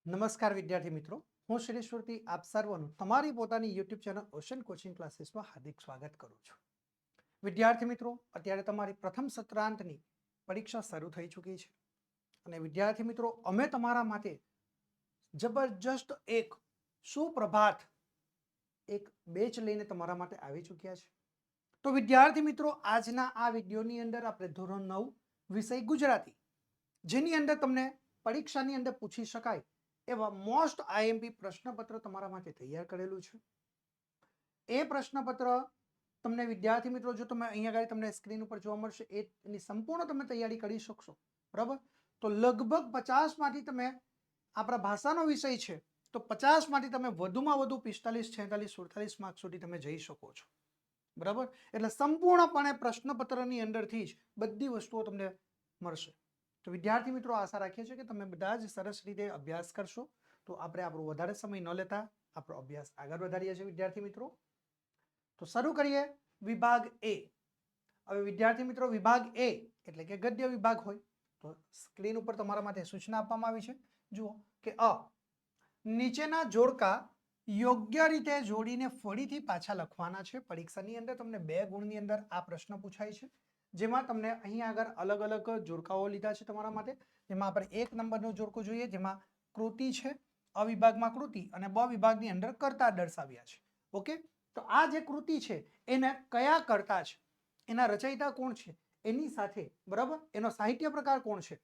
નમસ્કાર વિદ્યાર્થી મિત્રો, હું શ્રી સુરતી આપ સર્વનું તમારી પોતાની યુટ્યુબ ચેનલ ઓશન કોચિંગ ક્લાસીસમાં હાર્દિક સ્વાગત કરું છું. વિદ્યાર્થી મિત્રો, અત્યારે તમારી પ્રથમ સત્રાંતની પરીક્ષા શરૂ થઈ ચૂકી છે અને વિદ્યાર્થી મિત્રો, અમે તમારા માટે જબરજસ્ત એક સુપ્રભાત એક બેચ લઈને તમારા માટે આવી ચૂક્યા છે. તો વિદ્યાર્થી મિત્રો, આજના આ વિડીયોની અંદર આપણે ધોરણ 9 વિષય ગુજરાતી, જેની અંદર તમને પરીક્ષાની અંદર પૂછી શકાય એવા મોસ્ટ આઈએમપી પ્રશ્નપત્ર તમારા માટે તૈયાર કરેલું છે. એ પ્રશ્નપત્ર તમને વિદ્યાર્થી મિત્રો, જો તમે અહીંયા આગળ તમને સ્ક્રીન ઉપર જોવા મળશે, એની સંપૂર્ણ તમે તૈયારી કરી શકશો. બરાબર? તો લગભગ 50 માંથી તમે આપણા ભાષાનો વિષય છે તો 50 માંથી તમે વધુમાં વધુ 45, 46, 47 માર્ક સુધી તમે જઈ શકો છો. બરાબર? એટલે સંપૂર્ણપણે પ્રશ્નપત્રની અંદરથી જ બધી વસ્તુઓ તમને મળશે. તો વિદ્યાર્થી મિત્રો, આશા રાખીએ છીએ કે તમે બધા જ સરસ રીતે અભ્યાસ કરશો. તો આપણે આપણો વધારે સમય ન લેતા આપણો અભ્યાસ આગળ વધારીએ છીએ વિદ્યાર્થી મિત્રો. તો શરૂ કરીએ વિભાગ એ. હવે વિદ્યાર્થી મિત્રો, વિભાગ એ એટલે કે ગદ્ય વિભાગ હોય. તો સ્ક્રીન ઉપર તમારા માટે સૂચના આપવામાં આવી છે. જુઓ કે નીચેના જોડકા યોગ્ય રીતે જોડીને ફરીથી પાછા લખવાના છે. પરીક્ષાની અંદર તમને 2 ગુણની અંદર આ પ્રશ્ન પૂછાય છે, જેમાં તમને અહીં આગળ અલગ અલગ જોડકાઓ લીધા છે તમારા માટે. જેમાં આપણે 1 નંબરનો જોડકો જોઈએ, જેમાં કૃતિ છે, અ વિભાગમાં કૃતિ અને બ વિભાગની અંદર કર્તા દર્શાવ્યા છે. ઓકે, તો આ જે કૃતિ છે એને કયા કર્તા છે, એના રચયિતા કોણ છે, એની સાથે બરાબર એનો સાહિત્ય પ્રકાર કોણ છે,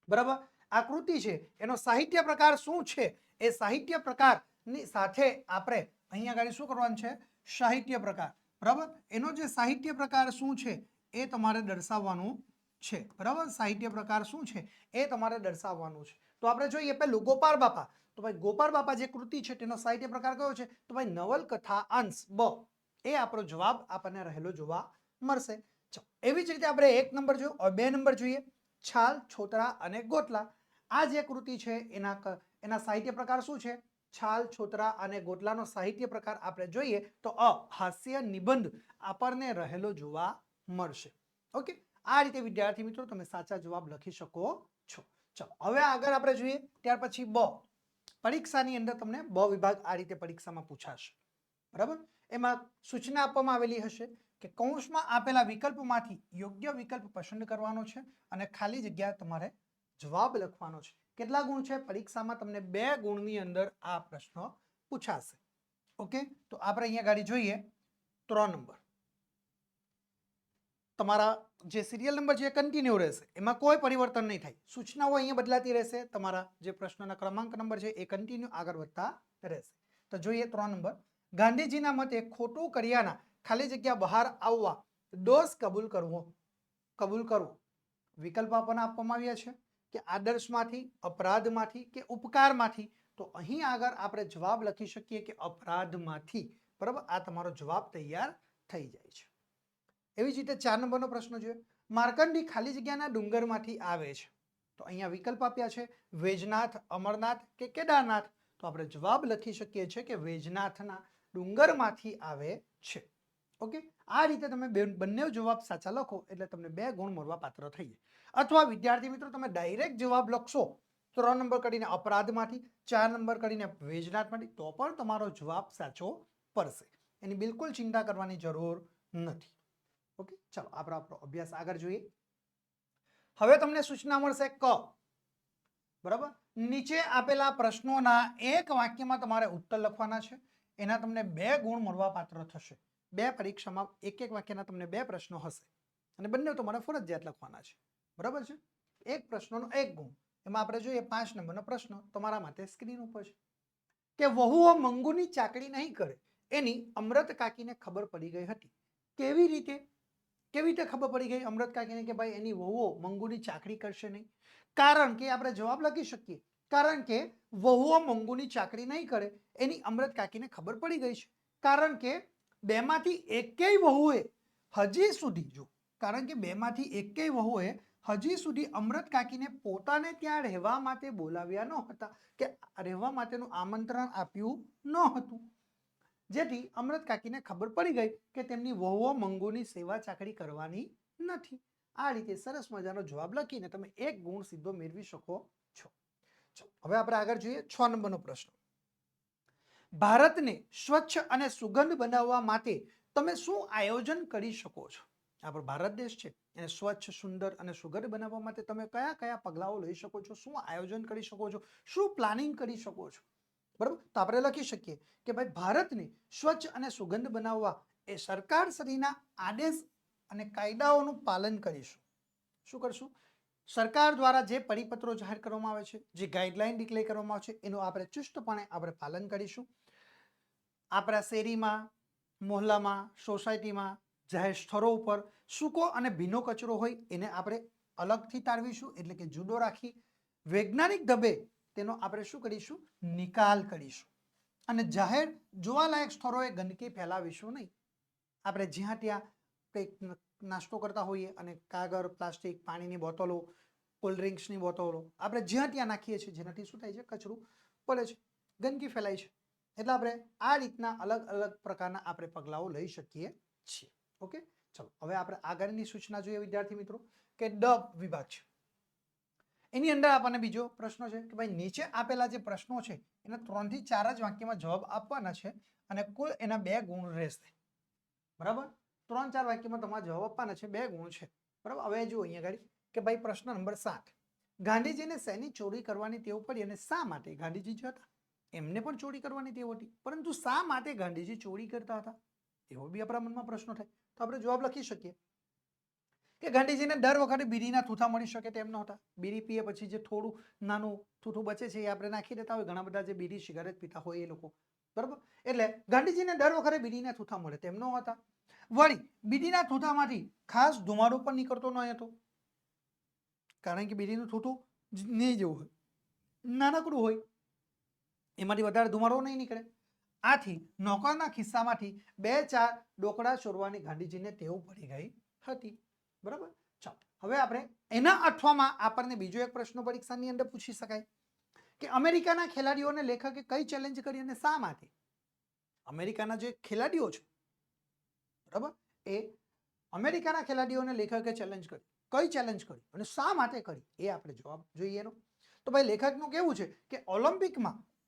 બરાબર આ કૃતિ છે એનો સાહિત્ય પ્રકાર શું છે, એ સાહિત્ય પ્રકારની સાથે આપણે અહીંયા આગળ શું કરવાનું છે, સાહિત્ય પ્રકાર. બરાબર, એનો જે સાહિત્ય પ્રકાર શું છે એ તમારે દર્શાવવાનું છે. બરાબર, સાહિત્ય પ્રકાર શું છે એ તમારે દર્શાવવાનું છે. તો આપણે જોઈએ પહેલું ગોપાળ બાપા. તો ભાઈ ગોપાળ બાપા જે કૃતિ છે તેનો સાહિત્ય પ્રકાર કયો છે, તો ભાઈ નવલકથા અંશ બ. એ આપણો જવાબ આપણને રહેલો જોવા મળશે. એવી જ રીતે આપણે 1 નંબર જોયો, 2 નંબર જોઈએ, છાલ, છોતરા અને ગોટલા. આ જે કૃતિ છે એના સાહિત્ય પ્રકાર શું છે, છાલ, છોતરા અને ગોટલાનો સાહિત્ય પ્રકાર આપણે જોઈએ તો હાસ્ય નિબંધ આપણને રહેલો જોવા મળશે. ઓકે, આ રીતે વિદ્યાર્થી મિત્રો તમે સાચા જવાબ લખી શકો છો. ચલો હવે આગળ આપણે જોઈએ. ત્યાર પછી બ. પરીક્ષાની અંદર તમને બ વિભાગ આ રીતે પરીક્ષામાં પૂછાશે. બરાબર, એમાં સૂચના આપવામાં આવેલી હશે કે કૌંસમાં આપેલા વિકલ્પમાંથી યોગ્ય વિકલ્પ પસંદ કરવાનો છે અને ખાલી જગ્યા તમારે જવાબ લખવાનો છે. કેટલા ગુણ છે પરીક્ષામાં? તમને 2 ગુણની અંદર આ પ્રશ્ન પૂછાશે. ઓકે, તો આપણે અહીંયા ગાડી જોઈએ 3 નંબર. તમારા જે સિરિયલ નંબર છે એ કન્ટિન્યુ રહેશે, એમાં કોઈ પરિવર્તન નહીં થાય. સૂચનાઓ અહીંયા બદલાતી રહેશે, તમારા જે પ્રશ્નના ક્રમાંક નંબર છે એ કન્ટિન્યુ આગળ વધતા રહેશે. તો જોઈએ 3 નંબર. ગાંધીજીના મતે ખોટું કર્યાના ખાલી જગ્યા બહાર આવવા દોષ કબૂલ કરવો. વિકલ્પ આપણને આપવામાં આવ્યા છે કે આદર્શમાંથી, અપરાધમાંથી કે ઉપકારમાંથી. તો અહીં આગળ આપણે જવાબ લખી શકીએ કે અપરાધમાંથી. બરાબર, આ તમારો જવાબ તૈયાર થઈ જાય છે. એવી જ રીતે 4 નંબરનો પ્રશ્ન જોઈએ. માર્કંડી ખાલી જગ્યાના ડુંગરમાંથી આવે છે. તો અહીંયા વિકલ્પ આપ્યા છે વેજનાથ, અમરનાથ કે કેદારનાથ. તો આપણે જવાબ લખી શકીએ છીએ કે વેજનાથના ડુંગરમાંથી આવે છે. ઓકે, આ રીતે તમે બંને જવાબ સાચા લખો એટલે તમને 2 ગુણ મળવા પાત્ર થઈ જાય. અથવા વિદ્યાર્થી મિત્રો તમે ડાયરેક્ટ જવાબ લખશો 3 નંબર કરીને અપરાધમાંથી, 4 નંબર કરીને વેજનાથમાંથી, તો પણ તમારો જવાબ સાચો પડશે. એની બિલકુલ ચિંતા કરવાની જરૂર નથી. ઓકે, ચાલો આપણે આપણો અભ્યાસ આગળ જોઈએ. હવે તમને સૂચના મળશે ક. બરાબર, નીચે આપેલા પ્રશ્નોના એક વાક્યમાં તમારે ઉત્તર લખવાના છે. એના તમને 2 ગુણ મળવા પાત્ર થશે. 2 પરીક્ષામાં એક વાક્યના તમને 2 પ્રશ્નો હશે અને બંને તમારે ફરજિયાત લખવાના છે. બરાબર છે, એક પ્રશ્નનો 1 ગુણ. એમાં આપણે જોઈએ 5 નંબરનો પ્રશ્ન તમારા માટે સ્ક્રીન ઉપર છે કે વહુઓ મંગુની ચાકડી નહીં કરે એની અમૃત કાકીને ખબર પડી ગઈ હતી. કેવી રીતે ખબર પડી ગઈ અમૃત કાકીને કે ભાઈ એની વહુઓ મંગુની ચાકરી કરશે નહીં? કારણ કે આપણે જવાબ લખી શકીએ, કારણ કે વહુઓ મંગુની ચાકરી નહીં કરે એની અમૃત કાકીને ખબર પડી ગઈ છે. કારણ કે બેમાંથી એકેય વહુએ હજી સુધી, જો કારણ કે બેમાંથી એકેય વહુએ હજી સુધી અમૃત કાકીને પોતાને ત્યાં રહેવા માટે બોલાવ્યા ન હતા કે રહેવા માટેનું આમંત્રણ આપ્યું ન હતું, જેથી અમૃત કાકીને ખબર પડી ગઈ કે તેમની વહુઓ મંગુની સેવા ચાકરી કરવાની નથી. આ રીતે સરસ મજાનો જવાબ લખીને તમે 1 ગુણ સીધો મેળવી શકો છો. હવે આપણે આગળ જોઈએ 6 નંબરનો પ્રશ્ન. ભારતને સ્વચ્છ અને સુગંધ બનાવવા માટે તમે શું આયોજન કરી શકો છો? આપણો ભારત દેશ છે એને સ્વચ્છ, સુંદર અને સુગંધ બનાવવા માટે તમે કયા કયા પગલાઓ લઈ શકો છો, શું આયોજન કરી શકો છો, શું પ્લાનિંગ કરી શકો છો? બરાબર, તો આપણે લખી શકીએ કે ભાઈ ભારતને સ્વચ્છ અને સુગંધ બનાવવા એ સરકારશ્રીના આદેશ અને કાયદાઓનું પાલન કરીશું. શું કરશું? સરકાર દ્વારા જે પરિપત્રો જાહેર કરવામાં આવે છે, જે ગાઈડલાઈન ડિક્લેર કરવામાં આવે છે, એનું આપણે ચુસ્તપણે આપણે પાલન કરીશું. આપણા શેરીમાં, મોહલ્લામાં, સોસાયટીમાં, જાહેર સ્થળો ઉપર સૂકો અને ભીનો કચરો હોય એને આપણે અલગથી તારવીશું, એટલે કે જુદો રાખી વૈજ્ઞાનિક ઢબે તેનો આપણે શું કરીશું? નિકાલ કરીશું. અને જાહેર જોવાલાયક સ્થળોએ ગંદકી ફેલાવીશું નહીં. આપણે જ્યાં ત્યાં કંઈક નાસ્તો કરતા હોઈએ અને કાગળ, પ્લાસ્ટિક, પાણીની બોટલો, કોલ્ડ ડ્રિંક્સની બોટલો આપણે જ્યાં ત્યાં નાખીએ છીએ, જેનાથી શું થાય છે? કચરું પડે છે, ગંદકી ફેલાય છે. એટલે આપણે આ રીતના અલગ અલગ પ્રકારના આપણે પગલાઓ લઈ શકીએ છીએ. ઓકે, ચલો હવે આપણે આગળની સૂચના જોઈએ વિદ્યાર્થી મિત્રો કે ડ વિભાગ છે. એની અંદર આપણને બીજો પ્રશ્ન છે કે ભાઈ નીચે આપેલા જે પ્રશ્નો છે એના 3 થી 4 જ વાક્યમાં જવાબ આપવાના છે અને કુલ એના 2 ગુણ રહેશે. બરાબર, 3-4 વાક્યમાં તમારે જવાબ આપવાના છે, 2 ગુણ છે. બરાબર, હવે જુઓ અહીંયા આગળ કે ભાઈ પ્રશ્ન નંબર 7, ગાંધીજીને શેની ચોરી કરવાની ટેવ પડી અને શા માટે? ગાંધીજી જે હતા એમને પણ ચોરી કરવાની ટેવ હતી, પરંતુ શા માટે ગાંધીજી ચોરી કરતા હતા? એવો બી આપણા મનમાં પ્રશ્ન થાય. તો આપણે જવાબ લખી શકીએ કે ગાંધીજીને દર વખતે બીડીના થૂથા મળી શકે તેમ નહોતા. બીડી પીએ પછી જે થોડું નાનું થૂથું બચે છે એ આપણે નાખી દેતા હોય, ઘણા બધા જે બીડી સિગારેટ પીતા હોય એ લોકો. બરાબર, એટલે ગાંધીજીને દર વખતે બીડીના થૂથા મળે તેમ ન હતા. વળી બીડીના થૂથામાંથી ખાસ ધુમાડો પણ નીકળતો ન હતો, કારણ કે બીડીનું થૂથું નહીં જેવું હોય, નાનકડું હોય, એમાંથી વધારે ધુમાડો નહીં નીકળે. આથી નોકરના ખિસ્સામાંથી 2-4 ડોકડા ચોરવાની ગાંધીજીને ટેવ પડી ગઈ હતી. બરાબર, ચાલો હવે આપણે એના અઠવામાં આપણને બીજો એક પ્રશ્ન પરીક્ષાની અંદર પૂછી શકાય કે અમેરિકાના ખેલાડીઓને લેખકે કઈ ચેલેન્જ કરી અને શા માટે? અમેરિકાના જે ખેલાડીઓ છે, બરાબર, એ અમેરિકાના ખેલાડીઓને લેખકે ચેલેન્જ કરી, કઈ ચેલેન્જ કરી અને શા માટે કરી એ આપણે જવાબ જોઈએ એનો. તો ભાઈ લેખકનું કેવું છે કે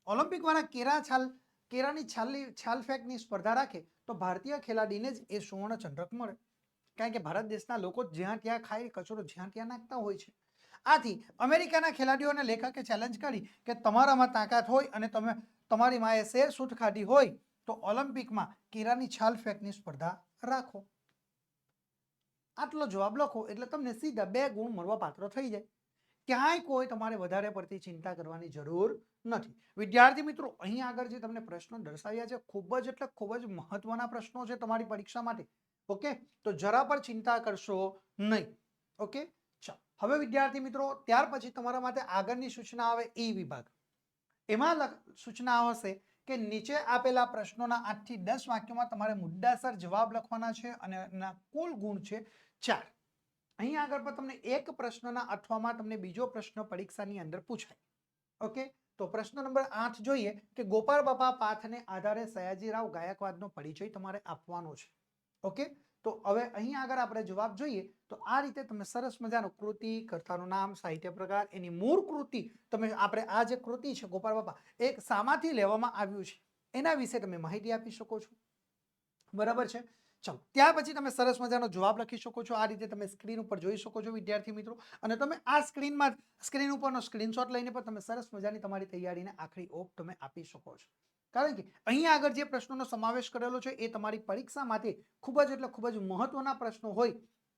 ઓલિમ્પિક વાળા કેરાની છાલ ફેંકની સ્પર્ધા રાખે તો ભારતીય ખેલાડીને જ એ સુવર્ણ ચંદ્રક મળે, કારણ કે ભારત દેશના લોકો જ્યાં ત્યાં ખાય, કચરો જ્યાં ત્યાં નાખતા હોય છે. આથી અમેરિકાના ખેલાડીઓને લેખકે ચેલેન્જ કરી કે તમારામાં તાકાત હોય અને તમે તમારી માએ શેર સૂટ ખાધી હોય તો ઓલિમ્પિકમાં કેરાની છાલ ફેંકની સ્પર્ધા રાખો. આટલો જવાબ લખો એટલે તમને સીધા 2 ગુણ મળવા પાત્ર થઈ જાય. ક્યાંય કોઈ તમારે વધારે પડતી ચિંતા કરવાની જરૂર નથી. વિદ્યાર્થી મિત્રો, અહીં આગળ જે તમને પ્રશ્નો દર્શાવ્યા છે ખૂબ જ એટલે ખૂબ જ મહત્વના પ્રશ્નો છે તમારી પરીક્ષા માટે. ઓકે, તો જરા પણ ચિંતા કરશો નહીં. ઓકે, ચાલો હવે વિદ્યાર્થી મિત્રો ત્યાર પછી તમારા માટે આગળની સૂચના આવે એ વિભાગ. એમાં સૂચના આવશે કે નીચે આપેલા પ્રશ્નોના 8 થી 10 વાક્યોમાં તમારે મુદ્દાસર જવાબ લખવાના છે અને એના કુલ ગુણ છે 4. અહીં આગળ પર તમને એક પ્રશ્નના અઠવામાં તમને બીજો પ્રશ્ન પરીક્ષાની અંદર પૂછાય. ઓકે, તો પ્રશ્ન નંબર 8 જોઈએ કે ગોપાલ બાપા પાઠને આધારે સયાજીરાવ ગાયકવાડનો પરિચય તમારે આપવાનો છે. ઓકે, તો હવે અહીં આગળ આપણે જવાબ જોઈએ તો આ રીતે તમે સરસ મજાનો કૃતિ, કર્તાનું નામ, સાહિત્ય પ્રકાર, એની મૂળ કૃતિ, તમે આપણે આ જે કૃતિ છે ગોપાલ બાપા એક શામાંથી લેવામાં આવ્યું છે એના વિશે તમે માહિતી આપી શકો છો. બરાબર છે, ચાલો ત્યાર પછી તમે સરસ મજાનો જવાબ લખી શકો છો. આ રીતે તમે સ્ક્રીન ઉપર જોઈ શકો છો વિદ્યાર્થી મિત્રો, અને તમે આ સ્ક્રીન ઉપરનો સ્ક્રીનશોટ લઈને પણ તમે સરસ મજાની તમારી તૈયારીને આખરી ઓપ તમે આપી શકો છો. કારણ કે અહીં આગળ જે પ્રશ્નોનો સમાવેશ કરેલો છે એ તમારી પરીક્ષા માટે ખૂબ જ એટલે ખૂબ જ મહત્વના પ્રશ્નો હોય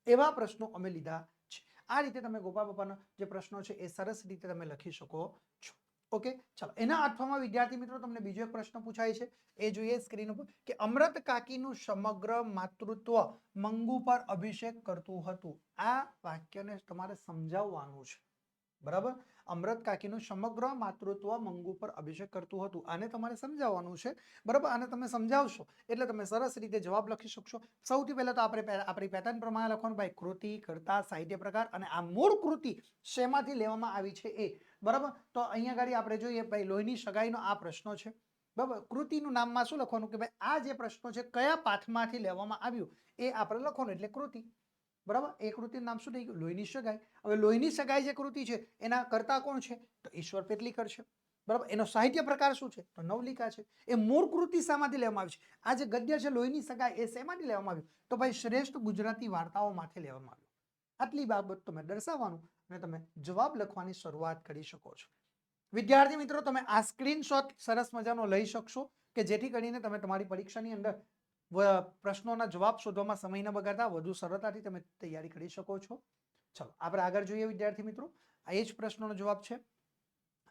એવા પ્રશ્નો અમે લીધા છે. આ રીતે તમે ગોપાલ બાપાના જે પ્રશ્નો છે એ સરસ રીતે તમે લખી શકો છો. ઓકે, ચાલો એના અઠવામાં વિદ્યાર્થી મિત્રો તમને બીજો એક પ્રશ્ન પૂછાય છે એ જોઈએ સ્ક્રીન ઉપર કે અમૃત કાકીનું સમગ્ર માતૃત્વ મંગુ પર અભિષેક કરતું હતું. આ વાક્યને તમારે સમજાવવાનું છે. બરાબર, અમૃત કાકીનું સમગ્ર માતૃત્વ મંગુ પર અભિષેક કરતું હતું, આને તમારે સમજાવવાનું છે. બરાબર, આને તમે સમજાવશો એટલે તમે સરસ રીતે જવાબ લખી શકશો. સૌથી પહેલા તો આપણે આપણી પેટર્ન પ્રમાણે લખવાનું ભાઈ કૃતિ, કર્તા, સાહિત્ય પ્રકાર અને આ મૂળ કૃતિ શેમાંથી લેવામાં આવી છે એ. બરાબર, તો અહીંયા આગળ આપણે જોઈએ ભાઈ લોહીની સગાઈનો આ પ્રશ્ન છે. બરાબર, કૃતિનું નામમાં શું લખવાનું કે ભાઈ આ જે પ્રશ્નો છે કયા પાઠમાંથી લેવામાં આવ્યું એ આપણે લખવાનું એટલે કૃતિ. બરાબર, એ કૃતિનું નામ શું થઈ ગયું? લોહીની સગાઈ. હવે લોહીની સગાઈ જે કૃતિ છે એના કર્તા કોણ છે? તો ઈશ્વર પેટલીકર છે. બરાબર, એનો સાહિત્ય પ્રકાર શું છે? તો નવલિકા છે. એ મૂળ કૃતિ શામાંથી લેવામાં આવી છે? આ જે ગદ્ય છે લોહીની સગાઈ એ શેમાંથી લેવામાં આવ્યું? તો ભાઈ શ્રેષ્ઠ ગુજરાતી વાર્તાઓમાંથી લેવામાં આવ્યું. આટલી બાબત તમે દર્શાવવાનું અને તમે જવાબ લખવાની શરૂઆત કરી શકો છો. વિદ્યાર્થી મિત્રો, તમે આ સ્ક્રીનશોટ સરસ મજાનો લઈ શકશો કે જેથી કરીને તમે તમારી પરીક્ષાની અંદર પ્રશ્નોના જવાબ શોધવામાં સમય ન બગાડતા વધુ સરળતાથી તમે તૈયારી કરી શકો છો. ચલો આપણે આગળ જોઈએ વિદ્યાર્થી મિત્રો. આ એ જ પ્રશ્નોનો જવાબ છે.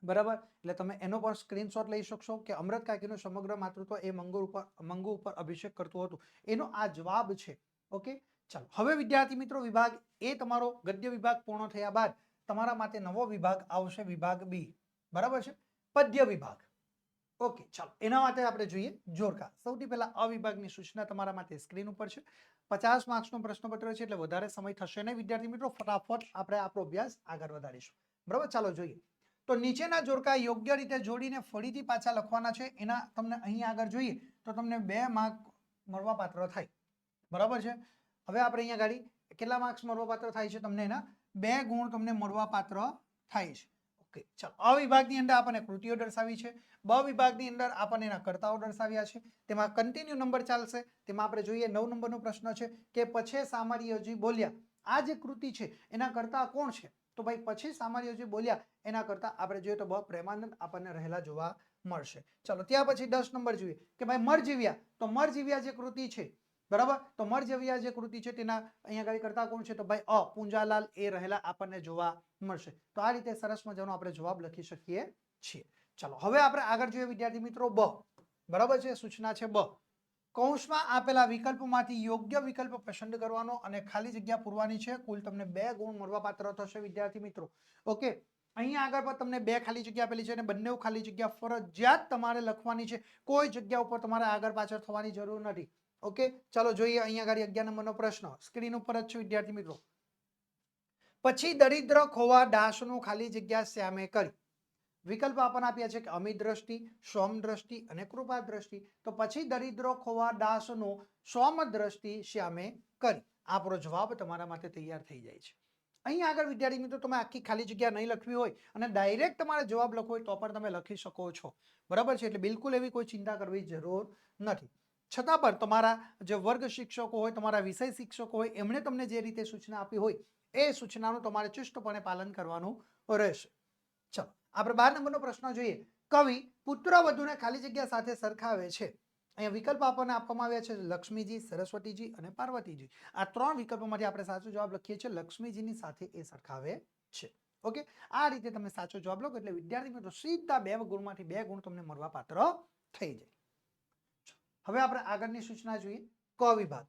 બરાબર, એટલે તમે એનો પણ સ્ક્રીનશોટ લઈ શકશો કે અમૃત કાકીનું સમગ્ર માતૃત્વ એ મંગુ ઉપર અભિષેક કરતું હતું, એનો આ જવાબ છે. ઓકે, ચાલો હવે વિદ્યાર્થી મિત્રો વિભાગ એ તમારો ગદ્ય વિભાગ પૂર્ણ થયા બાદ તમારા માટે નવો વિભાગ આવશે, વિભાગ બી. બરાબર છે, પદ્ય વિભાગ. ઓકે, ચાલો એના માટે આપણે જોઈએ જોરકા. સૌથી પહેલા અ વિભાગની સૂચના તમારા માટે સ્ક્રીન ઉપર છે. 50 માર્ક્સનું પ્રશ્નપત્ર છે એટલે વધારે સમય થશે નહીં વિદ્યાર્થી મિત્રો. ફટાફટ આપણે આપણો અભ્યાસ આગળ વધારીશું. બરાબર, ચાલો જોઈએ. તો નીચેના જોડકા યોગ્ય રીતે જોડીને ફરીથી પાછા લખવાના છે. એના તમને અહીં આગળ જોઈએ તો તમને 2 માર્ક મળવા પાત્ર થાય. બરાબર છે. હવે આપણે અહીંયા ગાડી કેટલા માર્ક્સ મળવા પાત્ર થાય છે? તમને એના 2 ગુણ તમને મળવા પાત્ર થાય છે. ઓકે, ચાલો. અ વિભાગની અંદર આપણને કૃતિઓ દર્શાવી છે. બ વિભાગની અંદર આપણને એના કર્તાઓ દર્શાવ્યા છે. તેમાં કન્ટિન્યુ નંબર ચાલશે. તેમાં આપણે જોઈએ 9 નંબરનો પ્રશ્ન છે કે પછી સામરિયાજી બોલ્યા. આ જે કૃતિ છે એના કર્તા કોણ છે? તો ભાઈ પછી સામરિયાજી બોલ્યા એના કરતા આપણે જોઈએ તો બ પ્રેમાનંદ આપણને રહેલા જોવા મળશે. ચાલો ત્યાં પછી 10 નંબર જોઈએ કે ભાઈ મરજીવ્યા. તો મરજીવ્યા જે કૃતિ છે, બરાબર, તો મરજીવ્યા જે કૃતિ છે તેના અહીંયા આગળ કરતા કોણ છે? તો ભાઈ અ પૂંજાલાલ એ રહેલા આપણને જોવા મળશે. તો આ રીતે સરસ મજાનો આપણે જવાબ લખી શકીએ છીએ. ચાલો હવે આપણે આગળ જોઈએ વિદ્યાર્થી મિત્રો બ. બરાબર છે, સૂચના છે બ. કૌંસમાં આપેલા વિકલ્પોમાંથી યોગ્ય વિકલ્પ પસંદ કરવાનો અને ખાલી જગ્યા પૂરવાની છે. કુલ તમને 2 ગુણ મળવા પાત્ર થશે વિદ્યાર્થી મિત્રો. ઓકે, અહીંયા આગળ પર તમને 2 ખાલી જગ્યા આપેલી છે અને બંને ખાલી જગ્યા ફરજિયાત તમારે લખવાની છે. કોઈ જગ્યા ઉપર તમારે આગળ પાછળ થવાની જરૂર નથી. ઓકે, ચાલો જોઈએ અહીંયા આગળ 11 નંબરનો પ્રશ્ન સ્ક્રીન ઉપર જ છે વિદ્યાર્થી મિત્રો. પછી દરિદ્ર ખોવા દાસનું ખાલી જગ્યા શ્યામે કરી. વિકલ્પ આપણને આપ્યા છે કે અમિત દ્રષ્ટિ, સોમ દ્રષ્ટિ અને કૃપા દ્રષ્ટિ. તો પછી દરિદ્રો ખોવા દાસનો સોમ દ્રષ્ટિ શ્યામે કરી. આપણો જવાબ તમારા માટે તૈયાર થઈ જાય છે. અહીં આગળ વિદ્યાર્થી મિત્રો તમે આખી ખાલી જગ્યા નહીં લખવી હોય અને ડાયરેક્ટ તમારે જવાબ લખવો હોય તો પણ તમે લખી શકો છો. બરાબર છે, એટલે બિલકુલ એવી કોઈ ચિંતા કરવી જરૂર નથી. છતાં પણ તમારા જે વર્ગ શિક્ષકો હોય, તમારા વિષય શિક્ષકો હોય, એમણે તમને જે રીતે સૂચના આપી હોય એ સૂચનાનું તમારે ચુસ્તપણે પાલન કરવાનું રહેશે. ચલો આપણે 12 નંબરનો પ્રશ્ન જોઈએ. કવિ પુત્ર વધુને ખાલી જગ્યા સાથે સરખાવે છે. અહીંયા વિકલ્પ આપણને આપવામાં આવ્યા છે લક્ષ્મીજી, સરસ્વતીજી અને પાર્વતીજી. આ 3 વિકલ્પોમાંથી આપણે સાચો જવાબ લખીએ છીએ લક્ષ્મીજીની સાથે એ સરખાવે છે. ઓકે, આ રીતે તમે સાચો જવાબ લખો એટલે વિદ્યાર્થી મિત્રો સીધા 2 ગુણમાંથી 2 ગુણ તમને મળવા પાત્ર થઈ જાય. હવે આપણે આગળની સૂચના જોઈએ ક વિભાગ.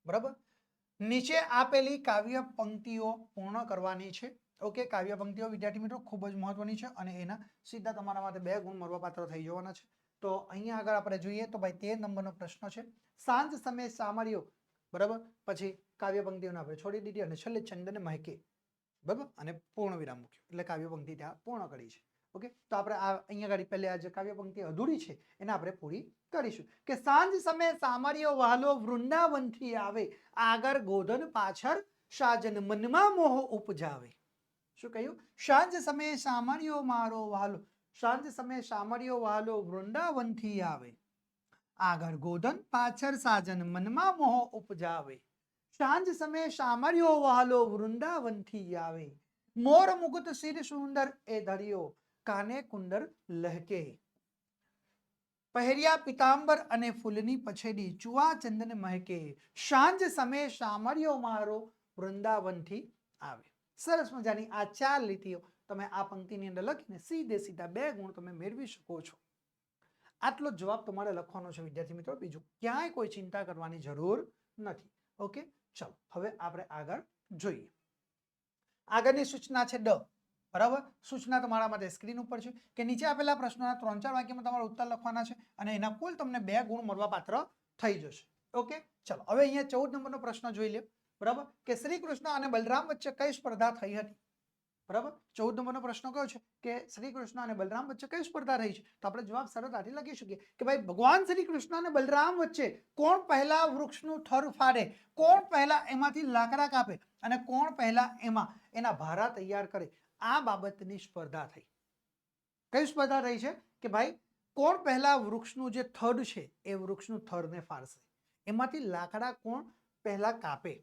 બરાબર, નીચે આપેલી કાવ્ય પંક્તિઓ પૂર્ણ કરવાની છે. ઓકે, કાવ્ય પંક્તિઓ વિદ્યાર્થી મિત્રો ખૂબ જ મહત્વની છે અને એના સીધા તમારા માટે 2 ગુણ મળવા પાત્ર થઈ જવાના છે. તો અહીંયા આગળ આપણે જોઈએ તો ભાઈ 13 નંબરનો પ્રશ્ન છે. સાંજ સમયે સામરિયો. બરાબર, પછી કાવ્ય પંક્તિઓને આપણે છોડી દીધી અને છેલ્લે ચંદન મહેકે. બરાબર, અને પૂર્ણ વિરામ મૂક્યું એટલે કાવ્ય પંક્તિ ત્યાં પૂર્ણ કરી છે. ઓકે, તો આપણે આ અહીંયા આગળ પહેલે આ જે કાવ્ય પંક્તિ અધૂરી છે એને આપણે પૂરી કરીશું કે સાંજ સમયે સામરિયો વહાલો વૃંદાવનથી આવે, આગળ ગોધન પાછળ સાજન મનમાં મોહ ઉપજાવે. શું કહ્યું? સાંજ સમયે સામરિયો મારો વહાલો, સાંજ સમયે સામરિયો વહાલો વૃંદાવનથી આવે, આગળ ગોધન પાછળ સાજન મનમાં મોહ ઉપજાવે. સાંજ સમયે સામરિયો વહાલો વૃંદાવનથી આવે, મોર મુકુટ શિર સુંદર એ ધર્યો, કાને કુંડર લહકે. પહેર્યા પિતાંબર અને ફૂલની પછેડી, ચુઆ ચંદન મહેકે, સાંજ સમયે સામરિયો મારો વૃંદાવનથી આવે. સરસ મજાની આ 4 લીટીઓ તમે આ પંક્તિની અંદર લખીને સીધા 2 ગુણ તમે મેળવી શકો છો. આટલો જવાબ તમારે લખવાનો છે વિદ્યાર્થી મિત્રો. બીજું ક્યાંય કોઈ ચિંતા કરવાની જરૂર નથી. ઓકે, ચાલો હવે આપણે આગળ જોઈએ. આગળની સૂચના છે ડ. બરાબર, સૂચના તમારા માટે સ્ક્રીન ઉપર છે કે નીચે આપેલા પ્રશ્નોના 3-4 વાક્યમાં તમારે ઉત્તર લખવાના છે અને એના કુલ તમને 2 ગુણ મળવા પાત્ર થઈ જશે. ઓકે, ચાલો હવે અહીંયા 14 નંબરનો પ્રશ્ન જોઈ લો. બરાબર, કે શ્રી કૃષ્ણ અને બલરામ વચ્ચે કઈ સ્પર્ધા થઈ હતી? બરાબર 14 નંબરનો પ્રશ્ન કયો છે કે શ્રી કૃષ્ણ અને બલરામ વચ્ચે કઈ સ્પર્ધા રહી છે? તો આપણે જવાબ સરળતાથી લખી શકીએ કે ભાઈ ભગવાન શ્રી કૃષ્ણ અને બલરામ વચ્ચે કોણ પહેલા વૃક્ષનું થર ફાડે, કોણ પહેલા એમાંથી લાકડા કાપે અને કોણ પહેલા એમાં એના ભારા તૈયાર કરે, આ બાબતની સ્પર્ધા થઈ. કઈ સ્પર્ધા રહી છે કે ભાઈ કોણ પહેલા વૃક્ષનું જે થડ છે એ વૃક્ષનું થડને ફાડશે, એમાંથી લાકડા કોણ પહેલા કાપે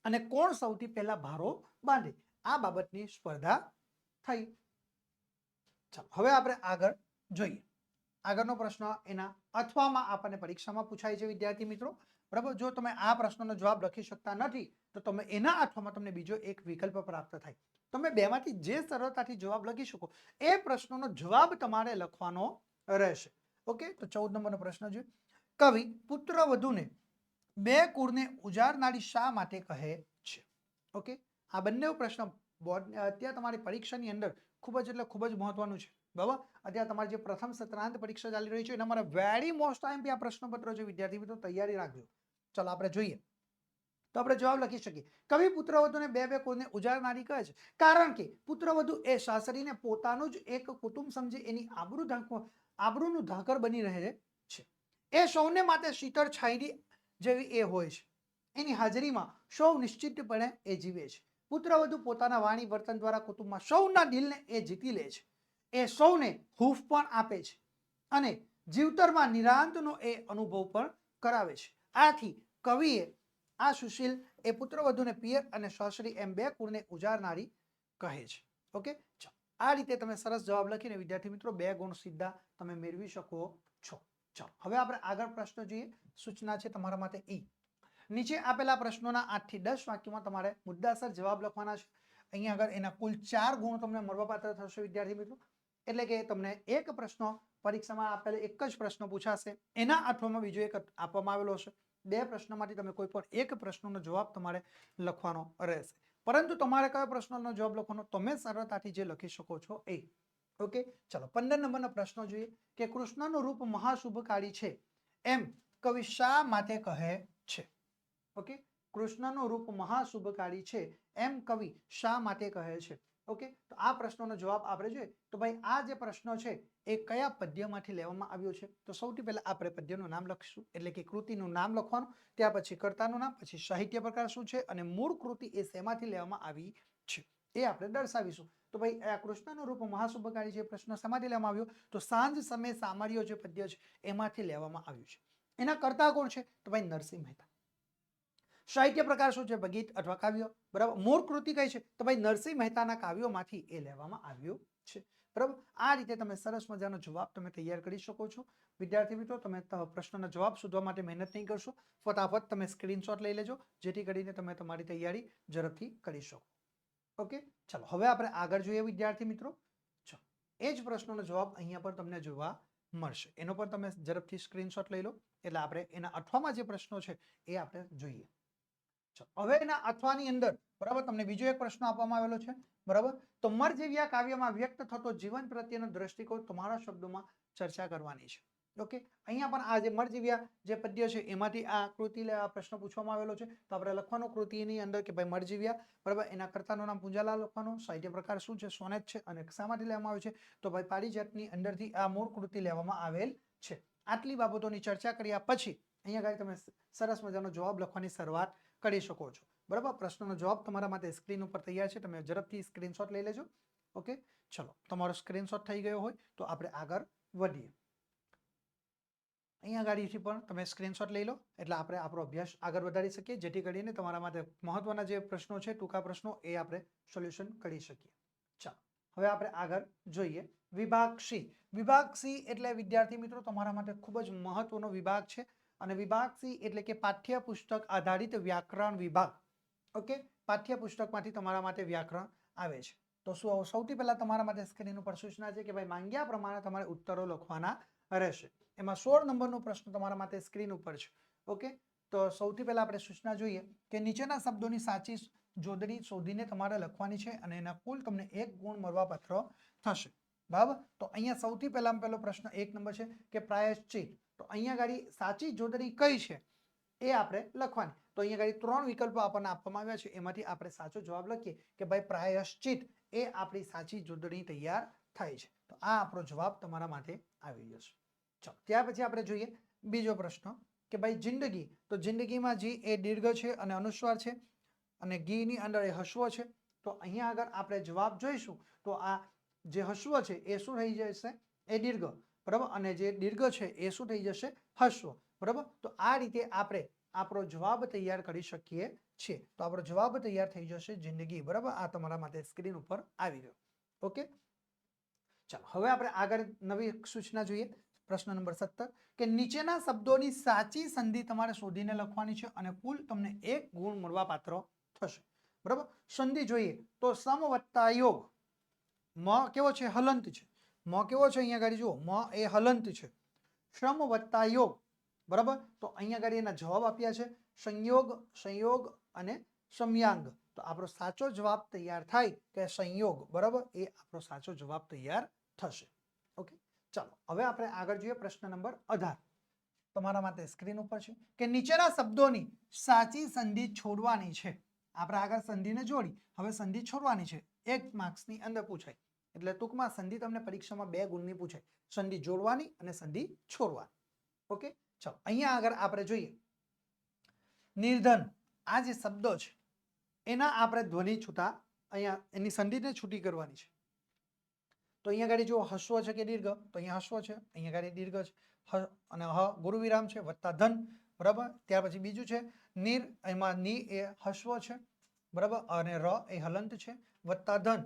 અને કોણ સૌથી પહેલા ભારો બાંધે, આ બાબતની સ્પર્ધા થઈ. ચાલો હવે આપણે આગળ જોઈએ. આગળનો પ્રશ્ન એના અથવામાં આપણને પરીક્ષામાં પૂછાય છે વિદ્યાર્થી મિત્રો. બરાબર, જો તમે આ પ્રશ્નનો જવાબ લખી શકતા નથી તો તમે એના અથવામાં તમને બીજો એક વિકલ્પ પ્રાપ્ત થાય. તમે બેમાંથી જે સરળતાથી જવાબ લખી શકો એ પ્રશ્નનો જવાબ તમારે લખવાનો રહેશે. ઓકે, તો 14 નંબરનો પ્રશ્ન છે. કવિ પુત્ર વધુને બે કુળને ઉજાડનારી શા માટે કહે છે? ઓકે, આ બંને પ્રશ્ન અત્યારે તમારી પરીક્ષાની અંદર ખૂબ જ એટલે ખૂબ જ મહત્વનું છે. બરાબર, અત્યારે તમારી જે પ્રથમ સત્રાંત પરીક્ષા ચાલી રહી છે એના મારા વેરી મોસ્ટ ટાઈમ આ પ્રશ્નપત્રો છે વિદ્યાર્થી મિત્રો, તૈયારી રાખજો. ચાલો આપણે જોઈએ. તો આપણે જવાબ લખી શકીએ કવિ પુત્રવધુને બે બે કુળને ઉજાડનારી કહે છે કારણ કે પુત્રવધુ એ સાસરીને પોતાનું જ એક કુટુંબ સમજી એની આબરૂનું ધાકર બની રહે છે. એ સૌને માટે શીતળ છાયડી જેવી એ હોય છે. એની હાજરીમાં સૌ નિશ્ચિતપણે એ જીવે છે. પુત્રવધુ પોતાના વાણી વર્તન દ્વારા કુટુંબમાં સૌના દિલને એ જીતી લે છે. એ સૌને હૂંફ પણ આપે છે અને જીવતરમાં નિરાંતનો એ અનુભવ પણ કરાવે છે. આથી કવિએ આ સુશીલ એ પુત્રવધુને પિયર અને સાસરી એમ બે કુળને ઉજાડનારી કહે છે. ઓકે, આ રીતે તમે સરસ જવાબ લખીને વિદ્યાર્થી મિત્રો 2 ગુણ સીધા તમે મેળવી શકો છો. ચાલો હવે આપણે આગળ પ્રશ્ન જોઈએ. સૂચના છે તમારા માટે ઈ. નીચે આપેલા પ્રશ્નોના 8 થી 10 વાક્યોમાં તમારે મુદ્દાસર જવાબ લખવાના છે. અહીંયા આગળ એના કુલ 4 ગુણ તમને મળવાપાત્ર થશે વિદ્યાર્થી મિત્રો. એટલે કે તમને એક પ્રશ્ન પરીક્ષામાં આપેલો એક જ પ્રશ્ન પૂછાશે, એના અથવામાં બીજો એક આપવામાં આવેલો હશે. 2 પ્રશ્નોમાંથી તમે કોઈ પણ એક પ્રશ્નનો જવાબ તમારે લખવાનો રહેશે. પરંતુ તમારે કયો પ્રશ્નનો જવાબ લખવાનો તમે સરળતાથી જે લખી શકો છો એ. ઓકે, ચાલો 15 નંબરનો પ્રશ્ન જોઈએ કે કૃષ્ણનું રૂપ મહાશુભકારી છે એમ કવિ શા માટે કહે છે? ઓકે, કૃષ્ણનું રૂપ મહાશુભકારી છે એમ કવિ શા માટે કહે છે? ઓકે, તો આ પ્રશ્નનો જવાબ આપણે જોઈએ તો ભાઈ આ જે પ્રશ્ન છે એ કયા પદ્યમાંથી લેવામાં આવ્યો છે? તો સૌથી પહેલા આપણે પદ્યનું નામ લખીશું, એટલે કે કૃતિનું નામ લખવાનું, ત્યાર પછી કર્તાનું નામ, પછી સાહિત્ય પ્રકાર શું છે અને મૂળ કૃતિ એ શેમાંથી લેવામાં આવી છે એ આપણે દર્શાવીશું. તો ભાઈ આ કૃષ્ણનું રૂપ મહાશુભકારી છે પ્રશ્ન શેમાંથી લેવામાં આવ્યો? તો સાંજ સમય સામર્યો જે પદ્ય છે એમાંથી લેવામાં આવ્યું છે. એના કર્તા કોણ છે? તો ભાઈ નરસિંહ મહેતા. સાહિત્ય પ્રકાર શું છે? ગીત અથવા કાવ્ય. બરાબર, મૂળ કૃતિ કઈ છે? તો ભાઈ નરસિંહ મહેતાના કાવ્યોમાંથી એ લેવામાં આવ્યું છે. બરાબર, આ રીતે તમે સરસ મજાનો જવાબ તમે તૈયાર કરી શકો છો. વિદ્યાર્થી મિત્રો, તમે પ્રશ્નનો જવાબ શોધવા માટે મહેનત નહીં કરશો, ફટાફટ તમે સ્ક્રીનશોટ લઈ લેજો જેથી કરીને તમે તમારી તૈયારી ઝડપથી કરી શકો. ઓકે, ચાલો હવે આપણે આગળ જોઈએ વિદ્યાર્થી મિત્રો. ચાલો એ જ પ્રશ્નનો જવાબ અહીંયા પર તમને જોવા મળશે, એનો પણ તમે ઝડપથી સ્ક્રીનશોટ લઈ લો. એટલે આપણે એના અથવામાં જે પ્રશ્નો છે એ આપણે જોઈએ. હવે એના અથવાની અંદર બરાબર તમને બીજો એક પ્રશ્ન આપવામાં આવેલો છે. બરાબર, તો મરજીવ્યા કાવ્યમાં વ્યક્ત થતો જીવન પ્રત્યેનો દ્રષ્ટિકોણ તમારા શબ્દોમાં ચર્ચા કરવાની છે. ઓકે, અહીંયા પણ આ જે મરજીવ્યા જે પદ્ય છે એમાંથી આ કૃતિ પ્રશ્ન પૂછવામાં આવેલો છે. તો આપણે લખવાનો કૃતિની અંદર કે ભાઈ મરજીવ્યા, બરાબર, એના કર્તાનું નામ પૂંજાલાલ લખવાનું, સાહિત્ય પ્રકાર શું છે? સોનેટ છે, અને શામાંથી લેવામાં આવ્યું છે? તો ભાઈ પારિજાતની અંદરથી આ મૂળ કૃતિ લેવામાં આવેલ છે. આટલી બાબતોની ચર્ચા કર્યા પછી અહીંયા તમે સરસ મજાનો જવાબ લખવાની શરૂઆત કરી શકો છો. બરાબર, પ્રશ્નનો જવાબ તમારા માટે સ્ક્રીન ઉપર તૈયાર છે, તમે ઝડપથી સ્ક્રીનશોટ લઈ લેજો. ઓકે, ચલો તમારો સ્ક્રીનશોટ થઈ ગયો હોય તો આપણે આગળ વધીએ. અહીંયા ગાડીથી પણ તમે સ્ક્રીનશોટ લઈ લો એટલે આપણે આપણો અભ્યાસ આગળ વધારી શકીએ, જેથી કરીને તમારા માટે મહત્વના જે પ્રશ્નો છે, ટૂંકા પ્રશ્નો, એ આપણે સોલ્યુશન કરી શકીએ. ચાલો હવે આપણે આગળ જોઈએ. વિભાગ સી. વિભાગ સી એટલે વિદ્યાર્થી મિત્રો તમારા માટે ખૂબ જ મહત્વનો વિભાગ છે. અને વિભાગ સી એટલે કે પાઠ્યપુસ્તક આધારિત વ્યાકરણ વિભાગ. ઓકે, પાઠ્યપુસ્તકમાંથી તમારા માટે વ્યાકરણ આવે છે. તો સૌથી પહેલા તમારા માટે સ્ક્રીન ઉપર સૂચના છે કે ભાઈ માંગ્યા પ્રમાણે તમારે ઉત્તરો લખવાના રહેશે. એમાં 16 નંબરનો પ્રશ્ન તમારા માટે સ્ક્રીન ઉપર છે. ઓકે, તો સૌથી પહેલા આપણે સૂચના જોઈએ કે નીચેના શબ્દોની સાચી જોડણી શોધીને તમારે લખવાની છે અને એના કુલ તમને 1 ગુણ મળવાપાત્ર થશે. બરાબર, તો અહીંયા સૌથી પહેલામાં પહેલો પ્રશ્ન 1 નંબર છે કે પ્રાયશ્ચિત. તો અહીંયા ગાડી સાચી જોડણી કઈ છે એ આપણે લખવાની. તો અહીંયા ગાડી 3 વિકલ્પો આપણને આપવામાં આવ્યા છે, એમાંથી આપણે સાચો જવાબ લખીએ કે ભાઈ પ્રાયશ્ચિત એ આપણી સાચી જોડણી તૈયાર થાય છે. તો આ આપણો જવાબ તમારા માટે આવી જશે. ચાલો ત્યાર પછી આપણે જોઈએ બીજો પ્રશ્ન કે ભાઈ જિંદગી, તો જિંદગીમાં જી એ દીર્ઘ છે અને અનુસ્વાર છે અને ગીની અંદર એ હસ્વ છે. તો અહીંયા આગળ આપણે જવાબ જોઈશું તો આ જે હસ્વ છે એ શું થઈ જશે, એ દીર્ઘ, બરાબર, અને જે દીર્ઘ છે એ શું થઈ જશે, હસ્વ, બરાબર. તો આ રીતે આપણે આપણો જવાબ તૈયાર કરી શકીએ છીએ. તો આપણો જવાબ તૈયાર થઈ જશે જિંદગી, બરાબર. આ તમારા માટે સ્ક્રીન ઉપર આવી ગયો. ઓકે, ચાલો હવે આપણે આગળ નવી સૂચના જોઈએ. પ્રશ્ન નંબર 17 કે નીચેના શબ્દોની સાચી સંધિ તમારે શોધીને લખવાની છે અને કુલ તમને 1 ગુણ મળવા પાત્ર થશે, બરાબર. સંધિ જોઈએ તો સમ વત્તા યોગ, મ કેવો છે, હલંત છે. મ કેવો છે, અહીંયા આગળ જુઓ, મ એ હલંત છે. શ્રમ વત્તા યોગ, બરાબર. તો અહીંયા આગળ એના જવાબ આપ્યા છે સંયોગ, સંયોગ અને સમયાંગ. તો આપણો સાચો જવાબ તૈયાર થાય કે સંયોગ, બરાબર, એ આપણો સાચો જવાબ તૈયાર થશે. ઓકે, ચાલો હવે આપણે આગળ જોઈએ પ્રશ્ન નંબર 18 તમારા માટે સ્ક્રીન ઉપર છે કે નીચેના શબ્દોની સાચી સંધિ છોડવાની છે. આપણે આગળ સંધિને જોડી, હવે સંધિ છોડવાની છે. 1 માર્ક્સની અંદર પૂછાય, એટલે ટૂંકમાં સંધિ તમને પરીક્ષામાં 2 ગુણની પૂછાય, સંધિ જોડવાની અને સંધિ છોડવાની. ઓકે, ચાલો અહીંયા આગળ આપણે જોઈએ નિર્ધન, આ જે શબ્દો છે એના આપણે ધ્વનિ છૂટા, અહીંયા એની સંધિને છૂટી કરવાની છે. તો અહીંયા આગળ જો હસ્વ છે કે દીર્ઘ, તો અહીંયા હસ્વ છે, અહીંયા આગળ દીર્ઘ છે અને હ ગુરુ વિરામ છે વત્તા ધન, બરાબર. ત્યાર પછી બીજું છે નીર, એમાં ની એ હસ્વ છે, બરાબર, અને ર એ હલંત છે વત્તા ધન,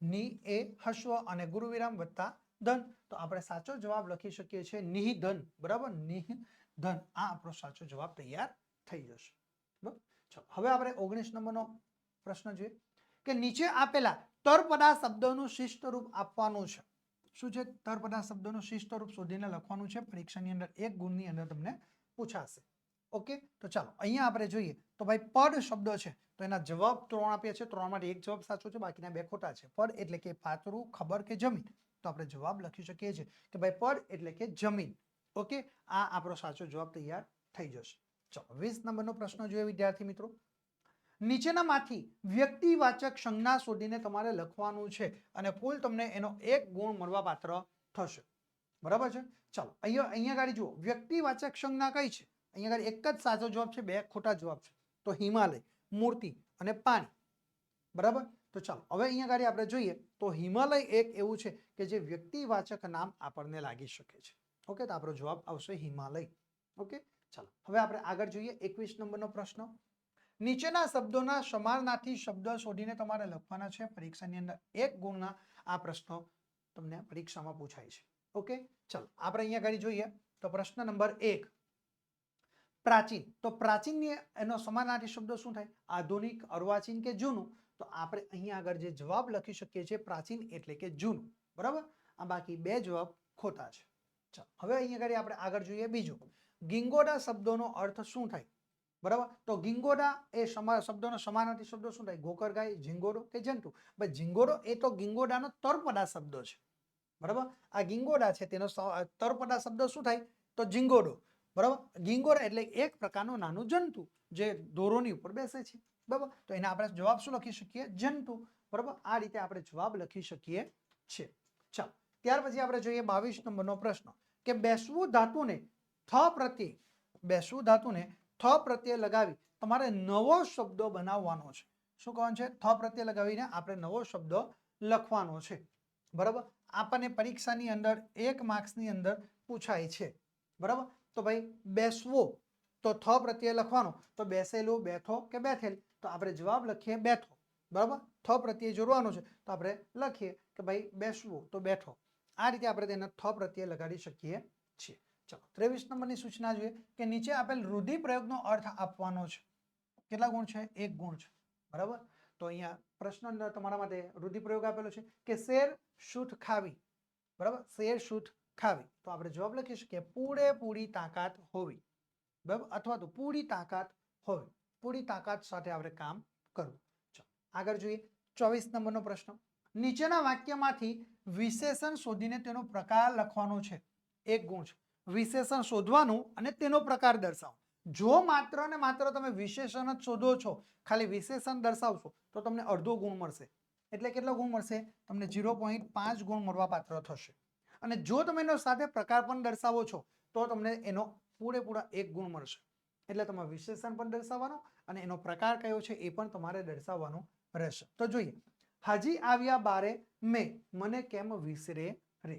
ની એ હસ્વ અને ગુરુ વિરામ વત્તા ધન. તો આપણે સાચો જવાબ લખી શકીએ છીએ નિહિધન, બરાબર, નિહિધન. આ આપણો સાચો જવાબ તૈયાર થઈ જશે. બરાબર, ચાલો હવે આપણે 19 નંબરનો પ્રશ્ન જોઈએ કે નીચે આપેલા તળપદા શબ્દોનું શિષ્ટ રૂપ આપવાનું છે. શું છે, તળપદા શબ્દોનું શિષ્ટ રૂપ શોધીને લખવાનું છે. પરીક્ષાની અંદર 1 ગુણની અંદર તમને પૂછાશે. ઓકે, તો ચાલો અહીંયા આપણે જોઈએ તો ભાઈ પડ શબ્દ છે તો એના જવાબ 3 આપ્યા છે. 3 માંથી 1 જવાબ સાચો છે, બાકીના 2 ખોટા છે. પડ એટલે કે પાતળું, ખબર કે જમીન. તો આપણે જવાબ લખી શકીએ છીએ કે ભાઈ પડ એટલે કે જમીન. ઓકે, આ આપણો સાચો જવાબ તૈયાર થઈ જશે. ચાલો 20 નંબરનો પ્રશ્ન જોઈએ વિદ્યાર્થી મિત્રો. નીચેનામાંથી વ્યક્તિવાચક સંજ્ઞા શોધીને તમારે લખવાનું છે અને કુલ તમને એનો 1 ગુણ મળવા પાત્ર થશે, બરાબર છે. ચાલો અહીંયા ગાડી જુઓ, વ્યક્તિવાચક સંજ્ઞા કઈ છે, અહીંયા ગાડી એક જ સાચો જવાબ છે, 2 ખોટા જવાબ છે. તો હિમાલય, મૂર્તિ અને પાણી, બરાબર. તો ચાલો હવે અહીંયા ગાડી આપણે જોઈએ તો હિમાલય એક એવું છે કે જે વ્યક્તિવાચક નામ આપણને લાગી શકે છે. ઓકે, તો આપણો જવાબ આવશે હિમાલય. ઓકે, ચાલો હવે આપણે આગળ જોઈએ 21 નંબરનો પ્રશ્ન. નીચેના શબ્દોના સમાનાર્થી શબ્દ શોધીને તમારે લખવાના છે. પરીક્ષાની અંદર 1 ગુણના આ પ્રશ્નો તમને પરીક્ષામાં પૂછાય છે. ઓકે, ચાલો આપણે અહીંયા આગળ જોઈએ તો પ્રશ્ન નંબર 1 પ્રાચીન. તો પ્રાચીનની એનો સમાનાર્થી શબ્દ શું થાય, આધુનિક, અર્વાચીન કે જૂનું. તો આપણે અહીંયા આગળ જે જવાબ લખી શકીએ છીએ પ્રાચીન એટલે કે જૂનું, બરાબર. આ બાકી 2 જવાબ ખોટા છે. ચાલો હવે અહીંયા આગળ આપણે આગળ જોઈએ બીજું, ગીંગોડા શબ્દોનો અર્થ શું થાય, બરાબર. તો ગીંગોડા એ શબ્દોનો સમાનાર્થી શબ્દો શું થાય, ગોકરગાય, ઝીંગોડો કે જંતુ. ભાઈ ઝીંગોડો એ તો ગીંગોડાનો તળપદા શબ્દ છે, બરાબર. આ ગીંગોડા છે તેનો તળપદા શબ્દ શું થાય, તો ઝીંગોડો, બરાબર. ગીંગોડા એટલે એક પ્રકારનું નાનું જંતુ જે દોરોની ઉપર બેસે છે, બરાબર. તો એના આપણે જવાબ શું લખી શકીએ, જંતુ, બરાબર. આ રીતે આપણે જવાબ લખી શકીએ છીએ. ચાલો ત્યાર પછી આપણે જોઈએ 22 નંબરનો પ્રશ્ન કે બેસવું ધાતુને થ પ્રત્યે લગાવી તમારે નવો શબ્દ બનાવવાનો છે. શું કહેવાનું છે, થ પ્રત્યે લગાવીને આપણે નવો શબ્દ લખવાનો છે, બરાબર. આપણને પરીક્ષાની અંદર 1 માર્ક્સની અંદર પૂછાય છે, બરાબર. તો ભાઈ બેસવો, તો થ પ્રત્યે લખવાનો, તો બેસેલું, બેઠો કે બેઠેલ. તો આપણે જવાબ લખીએ બેઠો, બરાબર. થ પ્રત્યે જોડવાનો છે તો આપણે લખીએ કે ભાઈ બેસવું તો બેઠો. આ રીતે આપણે તેને થ પ્રત્યે લગાડી શકીએ છીએ. ચલો 23 નંબરની સૂચના જોઈએ કે નીચે આપેલ રૂઢિપ્રયોગનો અર્થ આપવાનો છે. કેટલા ગુણ છે, 1 ગુણ છે, બરાબર. તો અહીંયા પ્રશ્ન અંદર તમારા માટે રૂઢિપ્રયોગ આપેલો છે કે શેર શૂઠ ખાવી, બરાબર. શેર શૂઠ ખાવી. તો આપણે જવાબ લખી શકીએ પૂરેપૂરી તાકાત હોવી, બરાબર, અથવા તો પૂરી તાકાત હોવી. પૂરી તાકાત સાથે આપણે કામ કરવું. ચાલો આગળ જોઈએ 24 નંબરનો પ્રશ્ન. નીચેના વાક્યમાંથી વિશેષણ શોધીને તેનો પ્રકાર લખવાનો છે. 1 ગુણ છે. વિશેષણ શોધવાનું અને તેનો પ્રકાર દર્શાવો. જો માત્ર ને માત્ર તમે વિશેષણ જ શોધો છો, ખાલી વિશેષણ દર્શાવશો તો તમને અડધો ગુણ મળશે. એટલે કેટલો ગુણ મળશે? તમને 0.5 ગુણ મળવાપાત્ર થશે. અને જો તમે એનો સાથે પ્રકાર પણ દર્શાવો છો તો તમને એનો પૂરેપૂરા 1 ગુણ મળશે. એટલે તમારે વિશેષણ પણ દર્શાવવાનો અને એનો પ્રકાર કયો છે એ પણ તમારે દર્શાવવાનો રહેશે. તો જોઈએ, હાજી આવ્યા બારે મેં, મને કેમ વિસરે રે.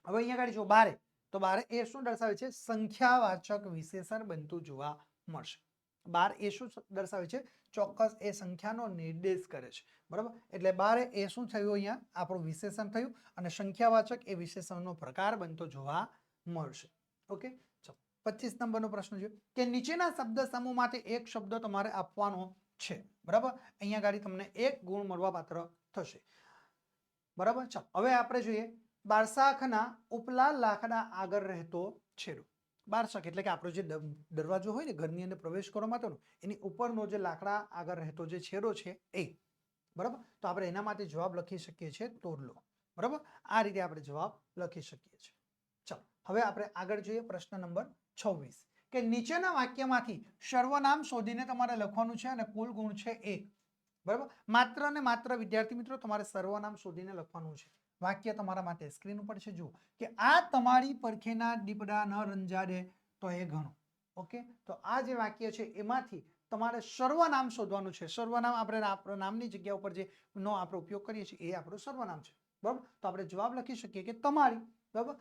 હવે અહીંયા આગળ જો બારે, તો બારે એ શું દર્શાવે છે? સંખ્યાવાચક વિશેષણ બનતું જોવા મળશે. બાર એ શું દર્શાવે છે? ચોક્કસ એ સંખ્યાનો નિર્દેશ કરે છે. બરાબર, એટલે બારે એ શું થયું? અહીંયા આપણું વિશેષણ થયું અને સંખ્યાવાચક એ વિશેષણનો પ્રકાર બનતો જોવા મળશે. ઓકે, ચલો 25 નંબરનો પ્રશ્ન જોઈએ કે નીચેના શબ્દ સમૂહમાંથી એક શબ્દ તમારે આપવાનો છે. બરાબર, અહીંયા ગાડી તમને 1 ગુણ મળવાપાત્ર થશે. બરાબર, ચાલો હવે આપણે જોઈએ, બારશાખના ઉપલા લાકડા આગળ રહેતો છેડો. બારશાખ એટલે કે આપણો જે દરવાજો હોય ને ઘરની અંદર પ્રવેશ કરવા માટેનો, એની ઉપરનો જે લાકડા આગળ રહેતો જે છેડો છે એ. બરાબર, તો આપણે એના માટે જવાબ લખી શકીએ છીએ તોરલો. બરાબર, આ રીતે આપણે જવાબ લખી શકીએ છીએ. ચાલો હવે આપણે આગળ જોઈએ, પ્રશ્ન નંબર 26 કે નીચેના વાક્યમાંથી સર્વનામ શોધીને તમારે લખવાનું છે અને કુલ ગુણ છે 1. બરાબર, માત્ર ને માત્ર વિદ્યાર્થી મિત્રો તમારે સર્વનામ શોધીને લખવાનું છે. વાક્ય તમારા માટે સ્ક્રીન ઉપર છે, જુઓ કે આ તમારી પડખેના દીપડા ન રંજાડે તો એ ઘણું. ઓકે, તો આ જે વાક્ય છે એમાંથી તમારે સર્વનામ શોધવાનું છે. સર્વનામ આપણે આપણા નામની જગ્યા ઉપર જે નો આપણે ઉપયોગ કરીએ છીએ એ આપણું સર્વનામ છે. બરાબર, તો આપણે જવાબ લખી શકીએ કે તમારી. બરાબર,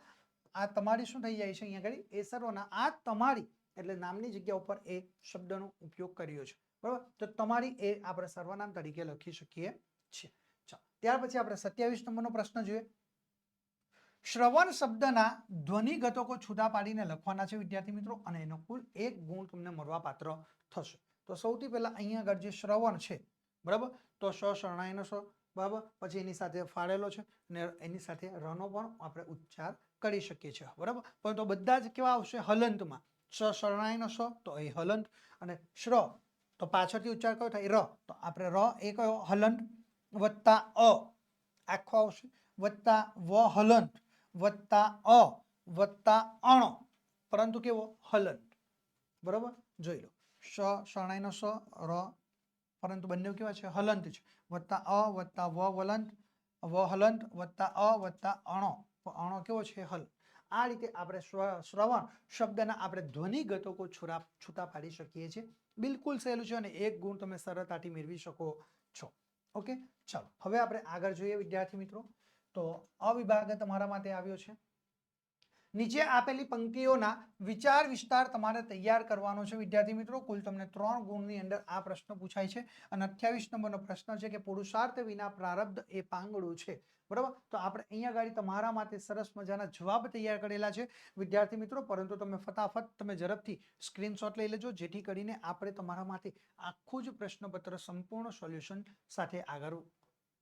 આ તમારી શું થઈ જાય છે? અહીંયા આગળ એ સર્વનામ, આ તમારી એટલે નામની જગ્યા ઉપર એ શબ્દનો ઉપયોગ કર્યો છે. બરાબર, તો તમારી એ આપણે સર્વનામ તરીકે લખી શકીએ છીએ. ત્યાર પછી આપણે 27 નંબરનો પ્રશ્ન જોઈએ. શ્રવણ શબ્દના ધ્વનિ ઘટકો છૂટા પાડીને લખવાના છે વિદ્યાર્થી મિત્રો, અને એનો કુલ 1 ગુણ તમને મળવાપાત્ર થશે. તો સૌથી પહેલા અહીંયા આગળ જે શ્રવણ છે, બરાબર, તો શરણાઈનો સ, બરાબર, પછી એની સાથે ફાળેલો છે અને એની સાથે રનો પણ આપણે ઉચ્ચાર કરી શકીએ છીએ. બરાબર, પરંતુ બધા જ કેવા આવશે? હલંતમાં. શરણાઈનો સ તો એ હલંત, અને શ્ર તો પાછળથી ઉચ્ચાર કયો થાય? ર, તો આપણે ર એ કયો? હલંત, વત્તા અ આખો આવશે, વત્તા વ હલંત, વત્તા અ, વત્તા અણ, પરંતુ કેવો? હલંત. બરાબર, જોઈ લો, શરણાઈનો સ, ર, પરંતુ બંને કેવા છે? હલંત છે. વત્તા અ, વત્તા વ વલંત, વ હલંત, વત્તા અ, વત્તા અણો, અણો કેવો છે? હલ. આ રીતે આપણે શ્રવણ શબ્દના આપણે ધ્વનિ ઘટકો છૂટા પાડી શકીએ છીએ. બિલકુલ સહેલું છે અને 1 ગુણ તમે સરળતાથી મેળવી શકો છો. ઓકે, ચાલો હવે આપણે આગળ જોઈએ વિદ્યાર્થી મિત્રો. તો અવિભાગ તમારા માટે આવ્યો છે. નીચે આપેલી પંક્તિઓના વિચાર વિસ્તાર તમારે તૈયાર કરવાનો છે વિદ્યાર્થી મિત્રો. કુલ તમને 3 ગુણની અંદર આ પ્રશ્ન પૂછાય છે અને 28 નંબરનો પ્રશ્ન છે કે પુરુષાર્થ વિના પ્રારબ્ધ એ પાંગડું છે. બરાબર, તો આપણે અહીંયા ગાડી તમારા માટે સરસ મજાના જવાબ તૈયાર કરેલા છે વિદ્યાર્થી મિત્રો, પરંતુ તમે ફટાફટ તમે ઝડપથી સ્ક્રીનશોટ લઈ લેજો, જેથી કરીને આપણે તમારા માટે આખું જ પ્રશ્નપત્ર સંપૂર્ણ સોલ્યુશન સાથે આગળ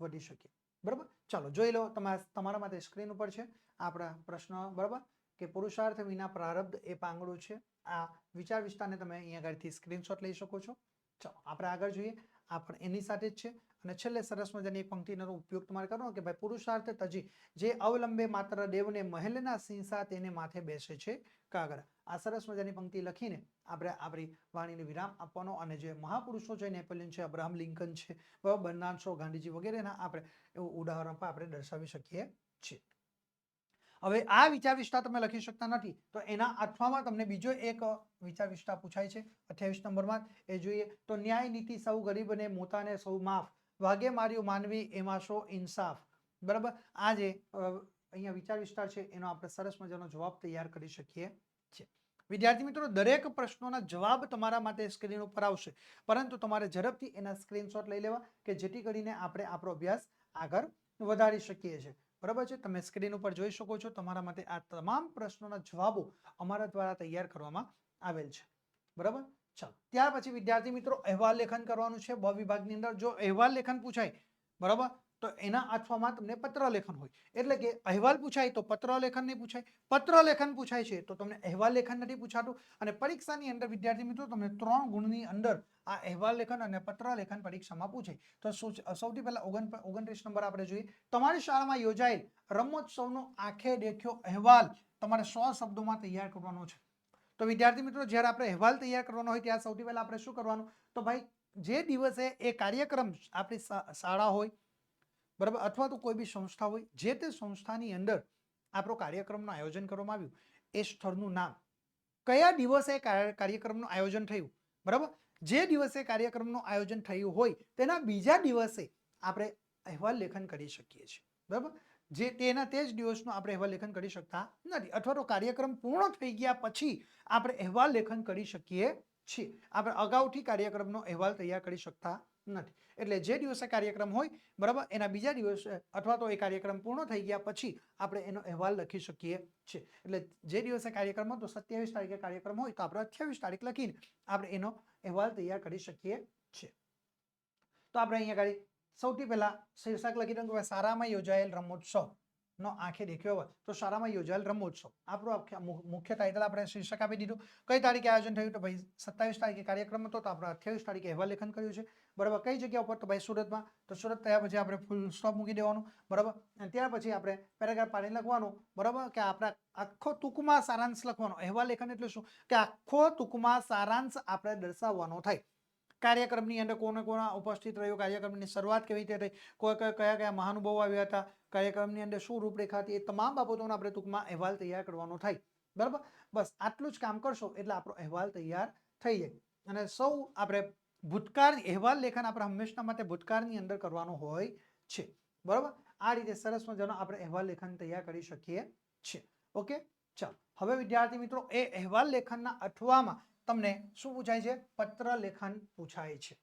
વધી શકીએ. બરાબર, ચાલો જોઈ લો, તમારા માટે સ્ક્રીન ઉપર છે આપણા પ્રશ્ન. બરાબર, કે પુરુષાર્થ વિના પ્રારબ્ધ એ પાંગડું છે. આ વિચાર વિસ્તારને તમે અહીંયા આગળથી સ્ક્રીનશોટ લઈ શકો છો. ચાલો આપણે આગળ જોઈએ, આ પણ એની સાથે જ છે. અને છેલ્લે સરસ મજાની એક પંક્તિનો ઉપયોગ તમારે કરવાનો કે ભાઈ પુરુષાર્થ તજી જે અવલંબે માત્ર દેવને મહેલના સિંસા તેને માથે બેસે છે કાગડા. આ સરસ મજાની પંક્તિ લખીને આપણે આપણી વાણીને વિરામ આપવાનો, અને જે મહાપુરુષો છે, નેપોલિયન છે, અબ્રાહમ લિંકન છે, બર્નાર્ડ શો, ગાંધીજી વગેરેના આપણે એવું ઉદાહરણ પણ આપણે દર્શાવી શકીએ છીએ. હવે આ વિચાર વિસ્તાર તમે લખી શકતા નથી, તો એના અથવામાં તમને બીજો એક વિચાર વિસ્તાર પૂછાય છે 28 નંબરમાં. એ જોઈએ તો ન્યાય નીતિ સૌ ગરીબને મોતાને સૌ માફ, વાગે માર્યું માનવી એમાં શો ઇન્સાફ. બરાબર, આ જે અહીંયા વિચાર વિસ્તાર છે એનો આપણે સરસ મજાનો જવાબ તૈયાર કરી શકીએ છીએ. વિદ્યાર્થી મિત્રો, દરેક પ્રશ્નોના જવાબ તમારા માટે સ્ક્રીન ઉપર આવશે, પરંતુ તમારે ઝડપથી એના સ્ક્રીનશોટ લઈ લેવા કે જેથી કરીને આપણે આપણો અભ્યાસ આગળ વધારી શકીએ છીએ. બરાબર છે, તમે સ્ક્રીન ઉપર જોઈ શકો છો તમારા માટે આ તમામ પ્રશ્નોના જવાબો અમારા દ્વારા તૈયાર કરવામાં આવેલ છે. બરાબર, ચાલો ત્યાર પછી વિદ્યાર્થી મિત્રો અહેવાલ લેખન કરવાનું છે. બ વિભાગની અંદર જો અહેવાલ લેખન પૂછાય, બરાબર, તો એના અથવામાં તમને પત્ર લેખન હોય, એટલે કે અહેવાલ પૂછાય તો પત્ર લેખન નહીં પૂછાય, પત્ર લેખન પૂછાય છે તો તમને અહેવાલ લેખન નથી પૂછાતું. અને પરીક્ષાની અંદર વિદ્યાર્થી મિત્રો તમને 3 ગુણની અંદર આ અહેવાલ લેખન અને પત્ર લેખન પરીક્ષામાં પૂછાય. તો સૌથી પહેલા 29 નંબર આપણે જોઈએ. તમારી શાળામાં યોજાયેલ રમોત્સવનો આંખે દેખ્યો અહેવાલ તમારે 100 શબ્દોમાં તૈયાર કરવાનો છે. તો વિદ્યાર્થી મિત્રો, જ્યારે આપણે અહેવાલ તૈયાર કરવાનો હોય ત્યારે સૌથી પહેલા આપણે શું કરવાનું? તો ભાઈ જે દિવસે એ કાર્યક્રમ આપણી શાળા હોય, બરાબર, અથવા તો કોઈ બી સંસ્થા હોય, જે તે સંસ્થાની અંદર આપણો કાર્યક્રમનું આયોજન કરવામાં આવ્યું, એ સ્થળનું નામ, કયા દિવસે કાર્યક્રમનું આયોજન થયું, બરાબર, જે દિવસે કાર્યક્રમનું આયોજન થયું હોય તેના બીજા દિવસે આપણે અહેવાલ લેખન કરી શકીએ છીએ, બરાબર, જે તેના તે જ દિવસનું આપણે અહેવાલ લેખન કરી શકતા નથી, અથવા તો કાર્યક્રમ પૂર્ણ થઈ ગયા પછી આપણે અહેવાલ લેખન કરી શકીએ છીએ. આપણે અગાઉથી કાર્યક્રમનો અહેવાલ તૈયાર કરી શકતા નથી. એટલે જે દિવસે કાર્યક્રમ હોય, બરાબર, એના બીજા દિવસે અથવા તો એ કાર્યક્રમ પૂર્ણ થઈ ગયા પછી આપણે એનો અહેવાલ લખી શકીએ છીએ. એટલે જે દિવસે કાર્યક્રમ હતો, 27 તારીખે કાર્યક્રમ હોય તો આપણે 28 તારીખ લખીને આપણે એનો અહેવાલ તૈયાર કરી શકીએ છીએ. તો આપણે અહીંયા આગળ સૌથી પહેલા શીર્ષક લખી દઉં કે શાળામાં યોજાયેલ રમોત્સવ નો આંખે દેખ્યો હોય તો શાળામાં યોજાયેલ રમોત્સવ, આપણું મુખ્ય ટાઇટલ આપણે શીર્ષક આપી દીધું. કઈ તારીખે આયોજન થયું? તો ભાઈ 27 તારીખે કાર્યક્રમ હતો, તો આપણે 28 તારીખે અહેવાલ લેખન કર્યું છે, બરાબર. કઈ જગ્યા ઉપર? તો ભાઈ સુરતમાં. તો સુરત થયા પછી આપણે ફૂલ સ્ટોપ મૂકી દેવાનું, બરાબર. અને ત્યાર પછી આપણે પેરેગ્રાફ પાડીને લખવાનું, બરાબર, કે આપણે આખો ટૂંકમાં સારાંશ લખવાનો. અહેવાલ લેખન એટલે શું? કે આખો ટૂંકમાં સારાંશ આપણે દર્શાવવાનો થાય. કાર્યક્રમની અંદર કોને કોના ઉપસ્થિત રહ્યો, કાર્યક્રમની શરૂઆત કેવી રીતે થઈ, કયા કયા મહાનુભાવો આવ્યા હતા, કાર્યક્રમની અંદર શું રૂપરેખા હતી, એ તમામ બાબતોનો આપણે ટૂંકમાં અહેવાલ તૈયાર કરવાનો થાય, બરાબર. બસ આટલું જ કામ કરશો એટલે આપણો અહેવાલ તૈયાર થઈ જાય. અને સૌ આપણે ભૂતકાળ અહેવાલ લેખન આપણે હંમેશા માટે ભૂતકાળની અંદર કરવાનું હોય છે, બરાબર. આ રીતે સરસ મજાનો આપણે અહેવાલ લેખન તૈયાર કરી શકીએ છીએ. ઓકે, ચાલો હવે વિદ્યાર્થી મિત્રો, એ અહેવાલ લેખનના અઠવામાં તમને શું પૂછાય છે? પત્ર લેખન પૂછાય છે,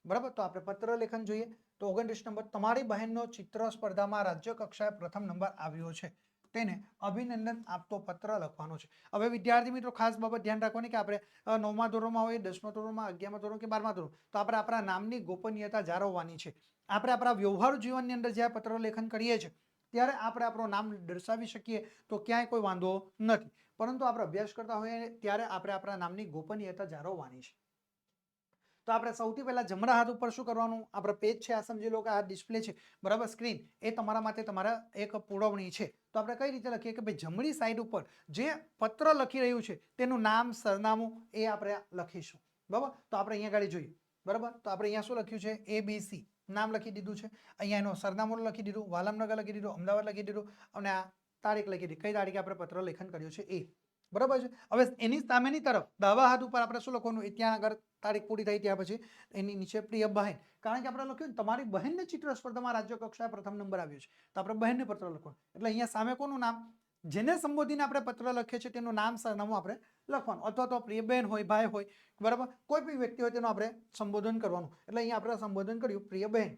બરાબર. તો આપણે પત્ર લેખન જોઈએ. તો 29 નંબર, તમારી બહેનનો ચિત્ર સ્પર્ધામાં રાજ્ય કક્ષાએ પ્રથમ નંબર આવ્યો છે, તેને અભિનંદન આપતો પત્ર લખવાનો છે. હવે વિદ્યાર્થી મિત્રો ખાસ બાબત ધ્યાન રાખવાની કે આપણે 9મા ધોરણમાં હોય, 10મા ધોરણમાં, 11મા ધોરણ કે 12મા ધોરણ, તો આપણે આપણા નામની ગોપનીયતા જાળવવાની છે. આપણે આપણા વ્યવહારુ જીવનની અંદર જ્યારે પત્ર લેખન કરીએ છીએ ત્યારે આપણે આપણું નામ દર્શાવી શકીએ તો ક્યાંય કોઈ વાંધો નથી, પરંતુ આપણે અભ્યાસ કરતા હોઈએ ત્યારે આપણે આપણા નામની ગોપનીયતા જાળવવાની છે. તો આપણે સૌથી પહેલા જમણા હાથ ઉપર શું કરવાનું? આપણે પેજ છે, આ સમજી લો કે આ ડિસ્પ્લે છે, બરાબર, સ્ક્રીન, એ તમારા માટે તમારા એક પુરવણી છે. તો આપણે કઈ રીતે લખીએ કે ભાઈ જમણી સાઈડ ઉપર જે પત્ર લખી રહ્યું છે તેનું નામ, સરનામું એ આપણે લખીશું, બરાબર. તો આપણે અહીંયા આગળ જોઈએ, બરાબર. તો આપણે અહીંયા શું લખ્યું છે? ABC નામ લખી દીધું છે, અહીંયા એનું સરનામું લખી દીધું, વાલમનગર લખી દીધું, અમદાવાદ લખી દીધું, અને આ તારીખ લખી દીધી, કઈ તારીખે આપણે પત્ર લેખન કર્યું છે એ, બરાબર છે. હવે એની સામેની તરફ ડાબા હાથ ઉપર આપણે શું લખવાનું? એ ત્યાં આગળ તારીખ પૂરી થઈ ત્યાં પછી એની નીચે પ્રિય બહેન, કારણ કે આપણે લખ્યું તમારી બહેનને ચિત્ર સ્પર્ધામાં રાજ્ય કક્ષાએ પ્રથમ નંબર આવ્યો છે, તો આપણે બહેનને પત્ર લખવાનું. એટલે અહીંયા સામે કોનું નામ? જેને સંબોધીને આપણે પત્ર લખીએ છીએ તેનું નામ, સરનામું આપણે લખવાનું, અથવા તો પ્રિય બહેન હોય, ભાઈ હોય, બરાબર, કોઈ પણ વ્યક્તિ હોય તેનું આપણે સંબોધન કરવાનું. એટલે અહીંયા આપણે સંબોધન કર્યું પ્રિય બહેન,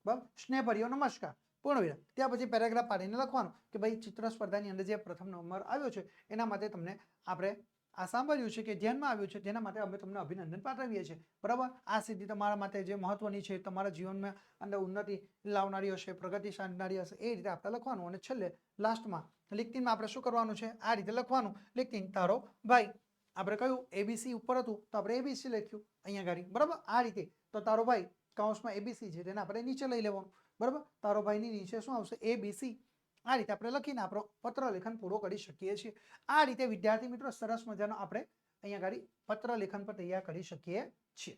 બરાબર, સ્નેહભર્યો નમસ્કાર, પૂર્ણ વિરામ. ત્યાં પછી પેરેગ્રાફ પાડીને લખવાનું કે ભાઈ ચિત્ર સ્પર્ધાની અંદર જે પ્રથમ નંબર આવ્યો છે એના માટે તમને આપણે આ સાંભળ્યું છે કે ધ્યાનમાં આવ્યું છે, તેના માટે અમે તમને અભિનંદન પાઠવીએ છીએ, બરાબર. આ સિદ્ધિ તમારા માટે જે મહત્વની છે, તમારા જીવનમાં અંદર ઉન્નતિ લાવનારી હશે, પ્રગતિ સાધનારી હશે, એ રીતે આપણે લખવાનું. અને છેલ્લે લાસ્ટમાં લિખિતમાં આપણે શું કરવાનું છે? આ રીતે લખવાનું, લિખિત તારો ભાઈ. આપણે કહ્યું ABC ઉપર હતું તો આપણે ABC લખ્યું અહીંયા ગાડી, બરાબર. આ રીતે તો તારો ભાઈ કૌંસમાં ABC છે તેને આપણે નીચે લઈ લેવાનું, બરાબર. તારો ભાઈની નીચે શું આવશે? ABC. આ રીતે આપણે લખીને આપણો પત્ર લેખન પૂરો કરી શકીએ છીએ. આ રીતે વિદ્યાર્થી મિત્રો સરસ મજાનો આપણે અહીંયા ગાડી પત્ર લેખન પર તૈયાર કરી શકીએ છીએ.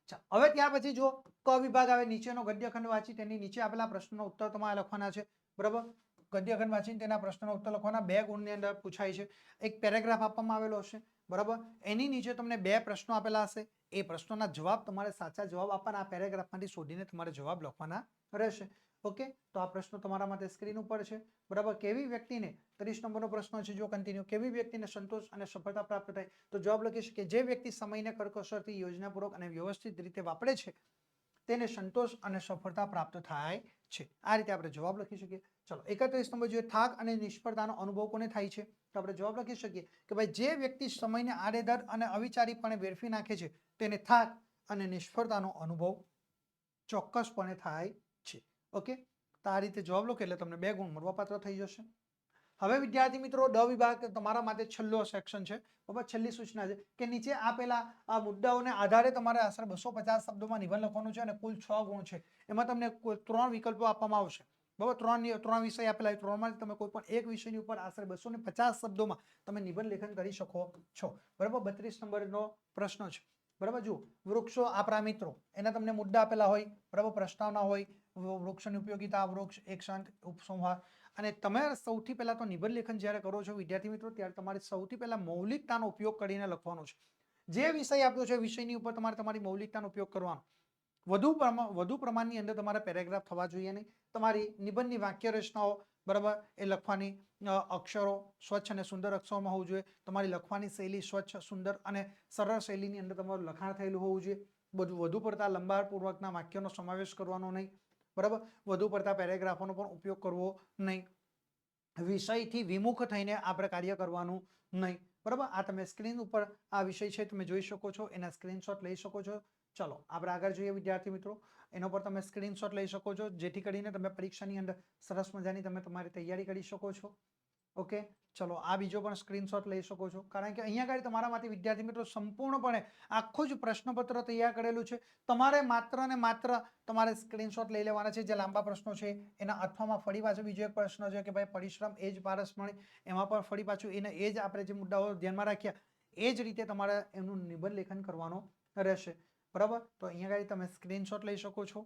ચાલો હવે ત્યાર પછી જો ક વિભાગ આવે, નીચેનો ગદ્યખંડ વાંચી તેની નીચે આપેલા પ્રશ્નનો ઉત્તર તમારે લખવાના છે, બરાબર. ગદ્યખંડ વાંચીને તેના પ્રશ્નનો ઉત્તર લખવાના. 2 ગુણની અંદર પૂછાય છે. એક પેરેગ્રાફ આપવામાં આવેલો હશે, બરાબર. એની નીચે તમને 2 પ્રશ્નો આપેલા હશે, એ પ્રશ્નોના જવાબ તમારે સાચા જવાબ આપવાના. આ પેરેગ્રાફમાંથી શોધીને તમારે જવાબ લખવાના રહેશે. ઓકે, તો આ પ્રશ્નો તમારા માટે સ્ક્રીન ઉપર છે, બરાબર. કેવી વ્યક્તિને 30 નંબરનો પ્રશ્ન છે, જો કન્ટિન્યુ, કેવી વ્યક્તિને સંતોષ અને સફળતા પ્રાપ્ત થાય? તો જવાબ લખી શકીએ જે વ્યક્તિ સમયને કરકસરથી, યોજનાપૂર્વક અને વ્યવસ્થિત રીતે વાપરે છે તેને સંતોષ અને સફળતા પ્રાપ્ત થાય છે. આ રીતે આપણે જવાબ લખી શકીએ. ચલો 31 નંબર જોઈએ, થાક અને નિષ્ફળતાનો અનુભવ કોને થાય છે? તો આપણે જવાબ લખી શકીએ કે ભાઈ જે વ્યક્તિ સમયને આડેધડ અને અવિચારીપણે વેડફી નાખે છે તેને થાક અને નિષ્ફળતાનો અનુભવ ચોક્કસપણે થાય છે. ઓકે, તો આ રીતે જવાબ લખો એટલે તમને 2 ગુણ મળવાપાત્ર થઈ જશે. હવે વિદ્યાર્થી મિત્રો ડ વિભાગ તમારા માટે છેલ્લો સેક્શન છે, બરાબર. છેલ્લી સૂચના છે કે નીચે આપેલા આ મુદ્દાઓને આધારે તમારે આશરે 250 શબ્દોમાં નિબંધ લખવાનું છે અને કુલ 6 ગુણ છે. એમાં તમને 3 વિકલ્પો આપવામાં આવશે, બરાબર. 3 વિષય આપેલા, 3માંથી તમે કોઈ પણ એક વિષયની ઉપર આશરે 250 શબ્દોમાં તમે નિબંધ લેખન કરી શકો છો, બરાબર. 32 નંબરનો પ્રશ્ન છે, બરાબર. જુઓ, વૃક્ષો આપણા મિત્રો, એના તમને મુદ્દા આપેલા હોય, બરાબર, પ્રસ્તાવના હોય, વૃક્ષની ઉપયોગિતા, વૃક્ષ, એક સંત, ઉપસંહાર. અને તમે સૌથી પહેલા તો નિબંધ લેખન જ્યારે કરો છો વિદ્યાર્થી મિત્રો, ત્યારે તમારે સૌથી પહેલા મૌલિકતાનો ઉપયોગ કરીને લખવાનો છે. જે વિષય આપ્યો છે વિષયની ઉપર તમારે તમારી મૌલિકતાનો ઉપયોગ કરવાનો. વધુ પ્રમાણની અંદર તમારા પેરેગ્રાફ થવા જોઈએ નહીં. તમારી નિબંધની વાક્ય રચનાઓ બરાબર એ લખવાની, અક્ષરો સ્વચ્છ અને સુંદર અક્ષરોમાં હોવું જોઈએ. તમારી લખવાની શૈલી સ્વચ્છ, સુંદર અને સરળ શૈલીની અંદર તમારું લખાણ થયેલું હોવું જોઈએ. વધુ પડતા લંબાણપૂર્વકના વાક્યનો સમાવેશ કરવાનો નહીં. બરાબર, વધુ પડતા પેરેગ્રાફોનો પણ ઉપયોગ કરવો નહીં. વિષયથી વિમુખ થઈને આપણે કાર્ય કરવાનું નહીં. બરાબર, આ તમે સ્ક્રીન ઉપર આ વિષય છે તમે જોઈ શકો છો, એના સ્ક્રીનશોટ લઈ શકો છો. ચલો આપણે આગળ જોઈએ વિદ્યાર્થી મિત્રો. એના પર તમે સ્ક્રીનશોટ લઈ શકો છો, જેથી કરીને તમે પરીક્ષાની અંદર સરસ મજાની તમે તમારી તૈયારી કરી શકો છો. ઓકે, ચલો આ બીજો પણ સ્ક્રીનશોટ લઈ શકો છો, કારણ કે અહીંયા આગળ તમારામાંથી વિદ્યાર્થી મિત્રો સંપૂર્ણપણે આખું જ પ્રશ્નપત્ર તૈયાર કરેલું છે. તમારે માત્ર ને માત્ર તમારે સ્ક્રીનશોટ લઈ લેવાના છે. જે લાંબા પ્રશ્નો છે એના અથવામાં ફરી પાછો બીજો એક પ્રશ્ન છે કે ભાઈ પરિશ્રમ એ જ પારસમણી, એમાં પણ ફરી પાછું એને એ જ આપણે જે મુદ્દાઓ ધ્યાનમાં રાખ્યા એ જ રીતે તમારે એનું નિબંધ લેખન કરવાનો રહેશે. બરાબર, તો અહીંયા આગળ તમે સ્ક્રીનશોટ લઈ શકો છો.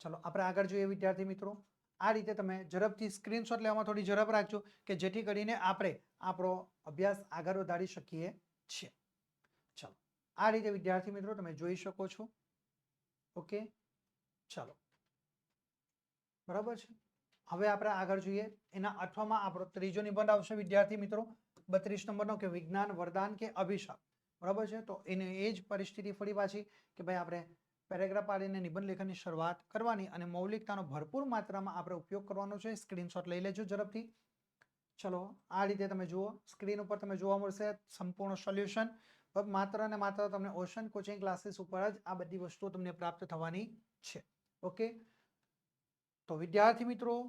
ચલો આપણે આગળ જોઈએ વિદ્યાર્થી મિત્રો. આ રીતે તમે ઝડપથી સ્ક્રીનશોટ લેવામાં થોડી ઝડપ રાખજો, કે જેથી કરીને આપણે આપણો અભ્યાસ આગળ વધારી શકીએ છીએ. ચલો આ રીતે વિદ્યાર્થી મિત્રો તમે જોઈ શકો છો. ઓકે, ચલો બરાબર છે. હવે આપણે આગળ જોઈએ. એના અથવામાં આપણો ત્રીજો નિબંધ આવશે વિદ્યાર્થી મિત્રો, 32 નંબરનો, કે વિજ્ઞાન વરદાન કે અભિશાપ. બરાબર છે, તો એને એ જ પરિસ્થિતિ ફરી પાછી કે ભાઈ આપણે પેરેગ્રાફ પાડીને નિબંધ લેખનની શરૂઆત કરવાની અને મૌલિકતાનો ભરપૂર માત્રામાં આપણે ઉપયોગ કરવાનો છે. સ્ક્રીનશોટ લઈ લેજો ઝડપથી. ચલો આ રીતે તમે જુઓ, સ્ક્રીન ઉપર તમે જોવા મળશે સંપૂર્ણ સોલ્યુશન. માત્ર ને માત્ર તમને ઓશન કોચિંગ ક્લાસીસ ઉપર જ આ બધી વસ્તુઓ તમને પ્રાપ્ત થવાની છે. ઓકે, તો વિદ્યાર્થી મિત્રો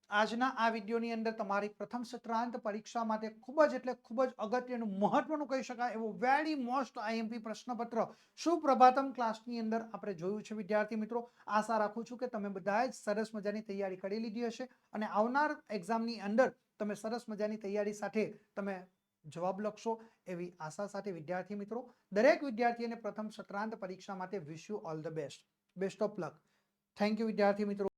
આજના આ વિડીયોની અંદર તમારી પ્રથમ સત્રાંત પરીક્ષા માટે ખૂબ જ એટલે ખૂબ જ અગત્યનું, મહત્વનું કહી શકાય એવું વેરી મોસ્ટ આઈએમપી પ્રશ્નપત્ર સુપ્રભાતમ ક્લાસની અંદર આપણે જોયું છે વિદ્યાર્થી મિત્રો. આશા રાખું છું કે તમે બધાએ જ સરસ મજાની તૈયારી કરી લીધી હશે અને આવનાર એક્ઝામની અંદર તમે સરસ મજાની તૈયારી સાથે તમે જવાબ લખશો એવી આશા સાથે વિદ્યાર્થી મિત્રો, દરેક વિદ્યાર્થીને પ્રથમ સત્રાંત પરીક્ષા માટે wish you all the best. Best of luck. Thank you વિદ્યાર્થી મિત્રો.